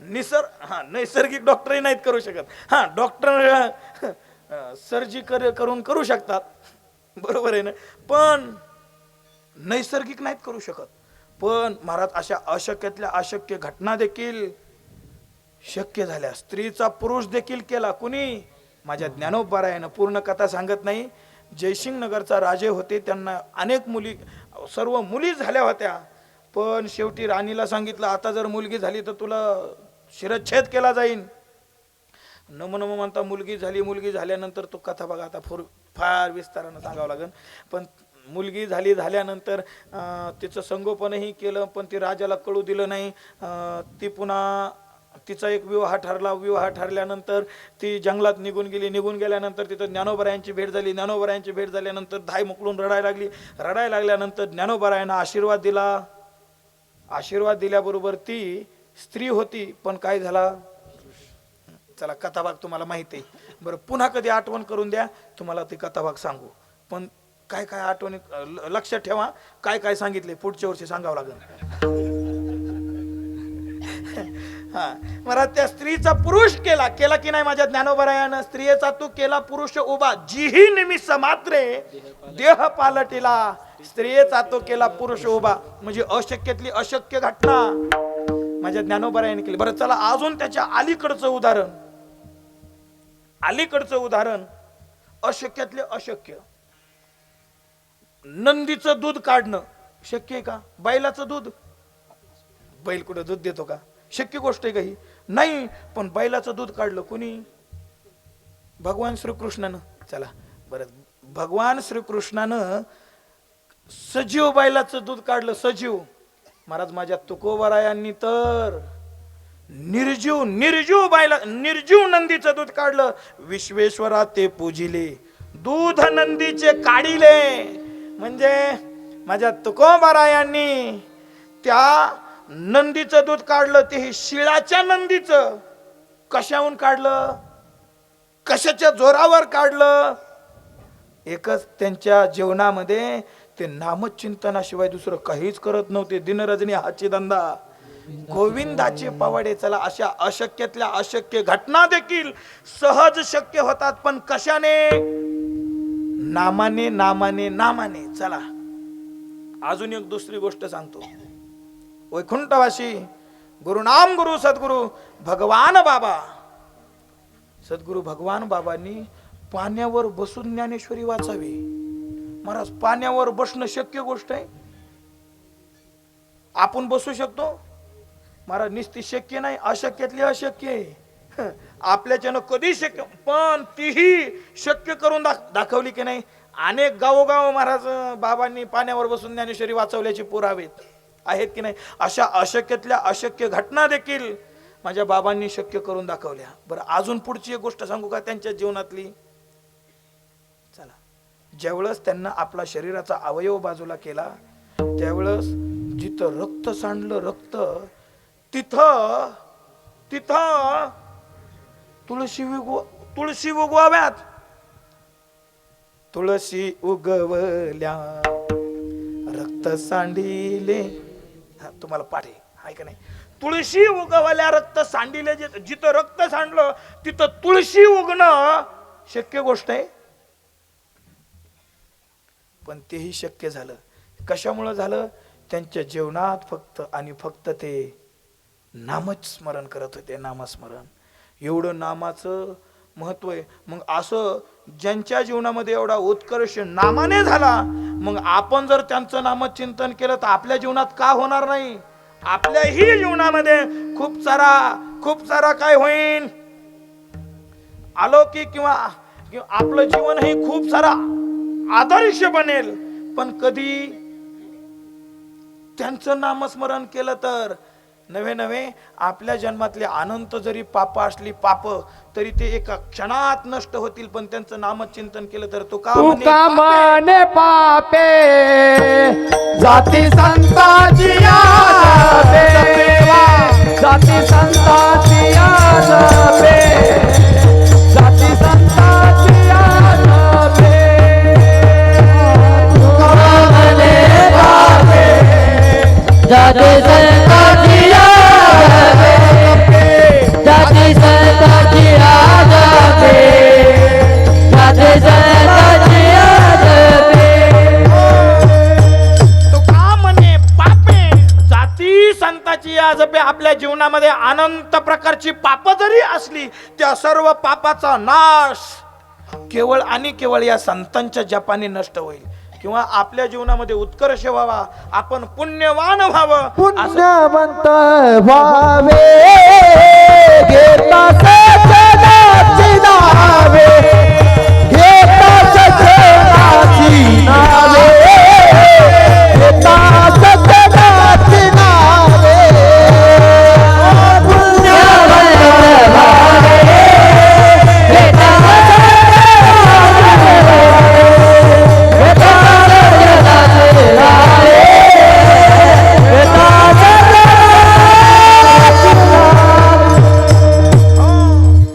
नैसर्गिक डॉक्टरही नाहीत करू शकत. हा, डॉक्टर सर्जरी करून करू शकतात, बरोबर आहे ना, पण नैसर्गिक नाहीत करू शकत. पण महाराज, अशा अशक्यातल्या अशक्य घटना देखील शक्य झाल्या. स्त्रीचा पुरुष देखील केला. कुणी? माझ्या ज्ञानोबारायानं. पूर्ण कथा सांगत नाही. जयसिंग नगरचा राजे होते, त्यांना अनेक मुली, सर्व मुली झाल्या होत्या, पण शेवटी राणीला सांगितलं, आता जर मुलगी झाली तर तुला शिरच्छेद केला जाईल. नम म्हणता मुलगी झाल्यानंतर तो कथा बघा, आता फार विस्तारानं सांगावं लागेल. पण मुलगी झाल्यानंतर तिचं संगोपनही केलं, पण ती राजाला कळू दिलं नाही. ती पुन्हा तिचा एक विवाह ठरल्यानंतर ती जंगलात निघून गेल्यानंतर तिथं ज्ञानोबरायांची भेट झाल्यानंतर धाय मोकळून रडायला लागल्यानंतर ज्ञानोबरायांना आशीर्वाद दिल्याबरोबर ती स्त्री होती, पण काय झाला? चला, कथाभाग तुम्हाला माहिती आहे. बरं, पुन्हा कधी आठवण करून द्या, तुम्हाला ती कथाभाग सांगू. पण काय आठवणी लक्षात ठेवा, काय सांगितले पुढच्या वर्षी सांगावं लागेल. हा, मला त्या स्त्रीचा पुरुष केला की नाही माझ्या ज्ञानोबरायानं? स्त्रियेचा तू केला पुरुष उभा, जीही निमित्त मात्रे देह पालटिला. स्त्रियेचा तो केला पुरुष उभा, म्हणजे अशक्यातली अशक्य घटना माझ्या ज्ञानोबरायाने केली. बरं, चला अजून त्याच्या अलीकडचं उदाहरण, अशक्यातले अशक्य. नंदीचं दूध काढणं शक्य आहे का? बैलाचं दूध, बैल कुठं दूध देतो का? शक्य गोष्ट आहे का ही? नाही. पण बैलाचं दूध काढलं कुणी? भगवान श्रीकृष्णानं. चला बरं, भगवान श्रीकृष्णानं सजीव बैलाचं दूध काढलं, सजीव. महाराज, माझ्या तुकोबरायांनी तर निर्जीव नंदीचं दूध काढलं. विश्वेश्वरा ते पूजिले, दूध नंदीचे काढिले. म्हणजे माझ्या तुकोबरायांनी त्या नंदीचं दूध काढलं, ते शिळाच्या नंदीचं. कशाहून काढलं? कशाच्या जोरावर काढलं? एकच, त्यांच्या जीवनामध्ये ते नामचिंतनाशिवाय दुसरं काहीच करत नव्हते. दिनरजनी हाची धंदा. गोविंदाचे पवाडे. चला, अशा अशक्यातल्या अशक्य घटना देखील सहज शक्य होतात. पण कशाने? नामाने, नामाने, नामाने. चला, अजून एक दुसरी गोष्ट सांगतो. वैकुंठवासी गुरुनाम गुरु सद्गुरु भगवान बाबा, सद्गुरु भगवान बाबांनी पाण्यावर बसून ज्ञानेश्वरी वाचावी. महाराज, पाण्यावर बसणं शक्य गोष्ट आहे? आपण बसू शकतो? महाराज, निस्ती शक्य नाही, अशक्यातली अशक्य आहे. आपल्याच्यानं कधी शक्य, पण तीही शक्य करून दाखवली की नाही. अनेक गावोगाव महाराज बाबांनी पाण्यावर बसून ज्ञानेश्वरी वाचवल्याचे पुरावे आहेत की नाही. अशा अशक्यातल्या अशक्य घटना देखील माझ्या बाबांनी शक्य करून दाखवल्या. बरं, अजून पुढची एक गोष्ट सांगू का त्यांच्या जीवनातली? चला, ज्यावेळेस त्यांना आपला शरीराचा अवयव बाजूला केला, त्यावेळेस जिथं रक्त सांडलं, रक्त, तिथं तिथं तुळशी उगवाव्यात. तुळशी उगवल्या रक्त सांडिले. तुम्हाला पाठ आहे का नाही? तुळशी उगवल्या रक्त सांडिले. जिथं रक्त सांडलं तिथं तुळशी उगणं शक्य गोष्ट आहे. पण तेही शक्य झालं. कशामुळं झालं? त्यांच्या जीवनात फक्त आणि फक्त ते नामच स्मरण करत होते. नामस्मरण, एवढं नामाचं महत्व आहे. मग असं ज्यांच्या जीवनामध्ये एवढा उत्कर्ष नामाने झाला, मग आपण जर त्यांचं नामचिंतन केलं तर आपल्या जीवनात का होणार नाही? आपल्याही जीवनामध्ये खूप सारा काय होईल? अलौकिक किंवा आपलं जीवन हे खूप सारा आदर्श बनेल. पण कधी त्यांचं नामस्मरण केलं तर नवे आपल्या जन्मातले अनंत जरी पाप असली पाप तरी ते एका क्षणात नष्ट होतील. पण त्यांचं नामचिंतन केलं तर तो का म्हणे पापे जाती संताची जाती संताची जाती संताची जाते संताची जाते संताची जाते संताची तो का म्हणे पापे जाती संताची आजपे. आपल्या जीवनामध्ये अनंत प्रकारची पाप जरी असली, त्या सर्व पापाचा नाश केवळ आणि केवळ या संतांच्या जपाने नष्ट होईल. किंवा आपल्या जीवनामध्ये उत्कर्ष व्हावा, आपण पुण्यवान व्हावं, पुण्यवंत व्हावे, घेता सजनाची नावे, घेता सजनाची नावे, घेता सजनाची नावे,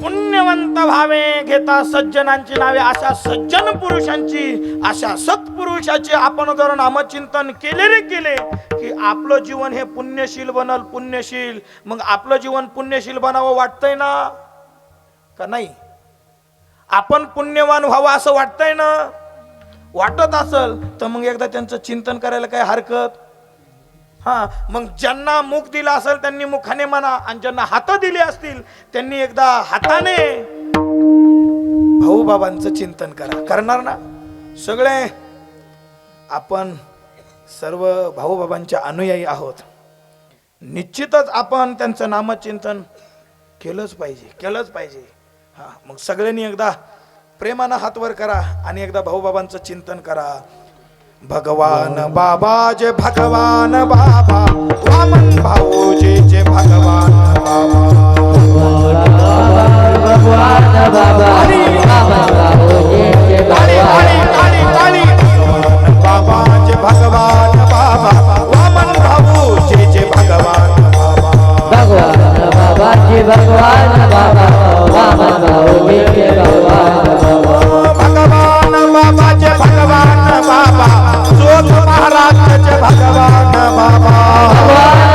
पुण्यवंत व्हावे, घेता सज्जनांची नावे. अशा सज्जन पुरुषांची, अशा सत्पुरुषाचे आपण जर नामचिंतन केले की आपलं जीवन हे पुण्यशील बनल. पुण्यशील, मग आपलं जीवन पुण्यशील बनावं वाटतंय ना का नाही? आपण पुण्यवान व्हावं असं वाटतंय ना? वाटत असल तर मग एकदा त्यांचं चिंतन करायला काय हरकत? मग ज्यांना मुख दिला असेल त्यांनी मुखाने म्हणा, आणि ज्यांना हात दिले असतील त्यांनी एकदा हाताने भाऊ बाबांचं चिंतन करा. करणार ना? सगळे आपण सर्व भाऊ बाबांच्या अनुयायी आहोत. निश्चितच आपण त्यांचं नामचिंतन केलंच पाहिजे. मग सगळ्यांनी एकदा प्रेमानं हात वर करा आणि एकदा भाऊ बाबांचं चिंतन करा. भगवान बाबा जे भगवान बाबा, वामन भाऊजी जे भगवान बाबा, भगवान बाबा बाबा जे भगवान बाबा, वामन भाऊजी जे भगवान बाबा, भगवान बाबा जी भगवान बाबा, वामन भाऊजी जे भगवान बाबा, भगवान बाबा जे भगवान बाबा, जोत महाराज जे भगवान बाबा, भगवान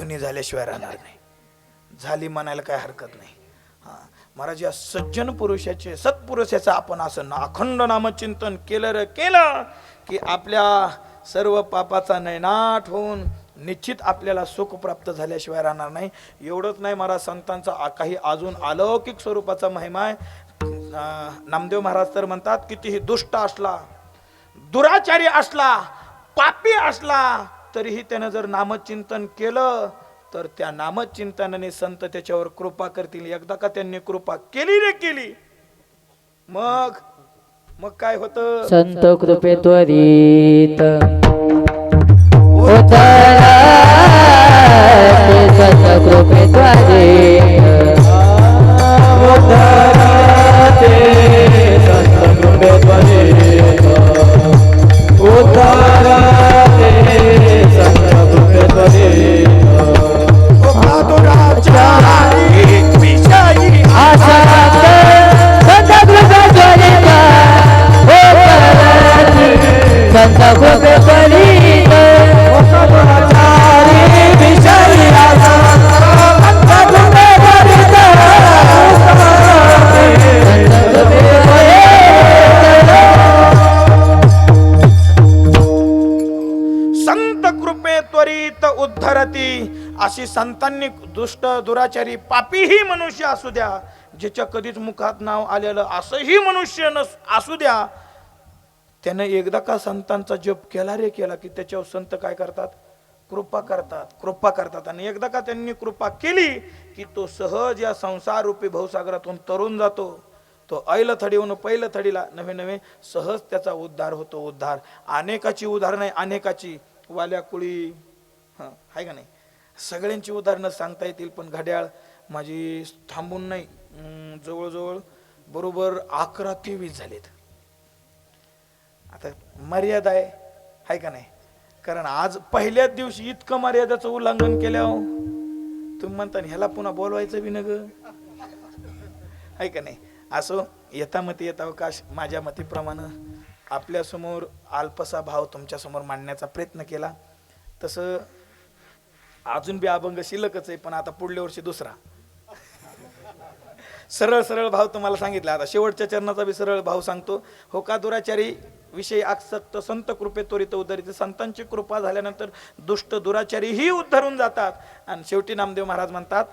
धुनी झाल्याशिवाय राहणार नाही. झाली म्हणायला काय हरकत नाही. हा महाराज, या सज्जन पुरुषाचे सत्पुरुषाचं आपण असं अखंड नामचिंतन केलं की आपल्या सर्व पापाचा नैनाट होऊन निश्चित आपल्याला सुख प्राप्त झाल्याशिवाय राहणार नाही. एवढंच नाही, महाराज संतांचा काही अजून अलौकिक स्वरूपाचा महिमा आहे. नामदेव महाराज तर म्हणतात, कितीही दुष्ट असला, दुराचारी असला, पापी असला, तरीही त्यानं जर नामचिंतन केलं तर त्या नामचिंतनाने संत त्याच्यावर कृपा करतील. एकदा का त्यांनी कृपा केली रे केली, मग काय होतं? संत कृपे त्वरित उद्धरते, संत कृपे त्वरित उद्धरते, संत कृपे त्वरित उद्धरते, संत कृपे त्वरित दुराचारी विषयी आसक्त, संत कृपे त्वरित उद्धरते, संत कृपे त्वरित दुराचारी विषयी आसक्त, संत कृपे त्वरित संत कृपे त्वरित उद्धरती. अशी संतांनी दुष्ट दुराचारी पापीही मनुष्य असू द्या, ज्याच्या कधीच मुखात नाव आलेलं असंही मनुष्य असू द्या, त्यानं एकदा का संतांचा जप केला रे केला की त्याच्यावर संत काय करतात? कृपा करतात. आणि एकदा का त्यांनी कृपा केली की तो सहज या संसार रूपी भवसागरातून तरुण जातो. तो ऐल थडीहून पैल थडीला नवे सहज त्याचा उद्धार होतो. उद्धार अनेकाची उदाहरणं आहे, अनेकाची. वाल्या कुळी आहे का नाही, सगळ्यांची उदाहरणं सांगता येतील, पण घड्याळ माझी थांबून नाही, जवळजवळ बरोबर 11 ते 20 झालेत. आता मर्यादा आहे का नाही? कारण आज पहिल्याच दिवशी इतकं मर्यादाचं उल्लंघन केल्यावर तुम्ही म्हणता ह्याला पुन्हा बोलवायचं बी न ग, आहे का नाही? असो, यथामती यथावकाश माझ्या मतीप्रमाणे आपल्यासमोर अल्पसा भाव तुमच्यासमोर मांडण्याचा प्रयत्न केला. तसं अजून बी अभंग शिल्लकच आहे, पण आता पुढल्या वर्षी दुसरा सरळ भाव तुम्हाला सांगितला. आता शेवटच्या चरणाचा बी सरळ भाव सांगतो. हो का दुराचारी विषयी आसक्त, संत कृपे त्वरित उद्धरित. संतांची कृपा झाल्यानंतर दुष्ट दुराचारी ही उद्धरून जातात. आणि शेवटी नामदेव महाराज म्हणतात,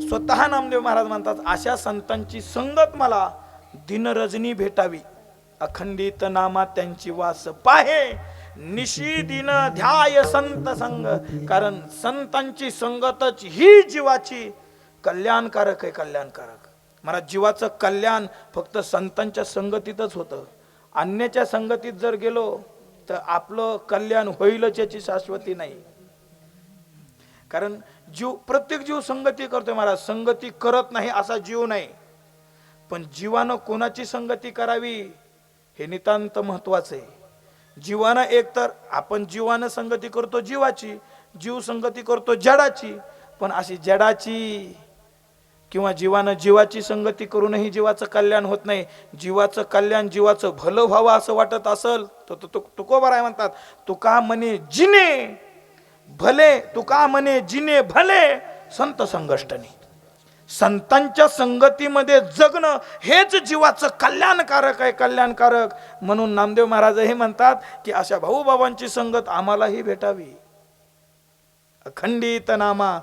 स्वतः नामदेव महाराज म्हणतात, अशा संतांची संगत मला दिन रजनी भेटावी, अखंडित नामा त्यांची वास पाहे, निशी दिन ध्याय संत संग. कारण संतांची संगतच ही जीवाची कल्याणकारक आहे. कल्याणकारक महाराज, जीवाचं कल्याण फक्त संतांच्या संगतीतच होतं. अन्याच्या संगतीत जर गेलो तर आपलं कल्याण होईलच याची शाश्वती नाही. कारण प्रत्येक जीव संगती करतोय महाराज, संगती करत नाही असा जीव नाही. पण जीवानं कोणाची संगती करावी हे नितांत महत्वाचं आहे. जीवानं एकतर आपण जीवानं संगती करतो जीवाची, जीव संगती करतो जडाची. पण अशी जडाची किंवा जीवानं जीवाची संगती करूनही जीवाचं कल्याण होत नाही. जीवाचं कल्याण, जीवाचं भलं व्हावं असं वाटत असल तर तुकोबाराय म्हणतात, तुका म्हणे जिने भले, तुका म्हणे जिने भले संत संगष्टनी. संतांच्या संगतीमध्ये जगणं हेच जीवाचं कल्याणकारक आहे. कल्याणकारक म्हणून नामदेव महाराज हे म्हणतात की अशा भाऊबाबांची संगत आम्हालाही भेटावी. अखंडित नामा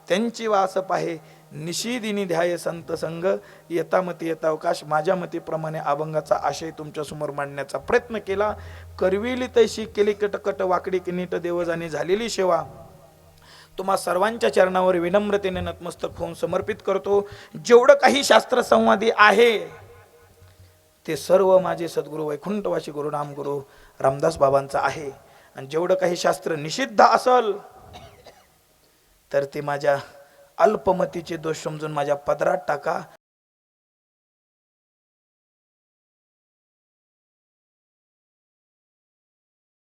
त्यांची वास पाहे, निशिदिनी ध्याय संत संग. यथामती यथावकाश माझ्या मतीप्रमाणे अभंगाचा आशय तुमच्या समोर मांडण्याचा प्रयत्न केला. करविली तैशी केली कटकट वाकडी नीट देवजाने झालेली सेवा तुम्हा सर्वांच्या चरणावर विनम्रतेने नतमस्तक होऊन समर्पित करतो. जेवढं काही शास्त्र संवादी आहे ते सर्व माझे सद्गुरू वैकुंठवासी गुरु नामगुरु रामदास बाबांचं आहे. आणि जेवढं काही शास्त्र निषिद्ध असल तर ते माझ्या अल्पमतीचे दोष समजून माझ्या पदरात टाका.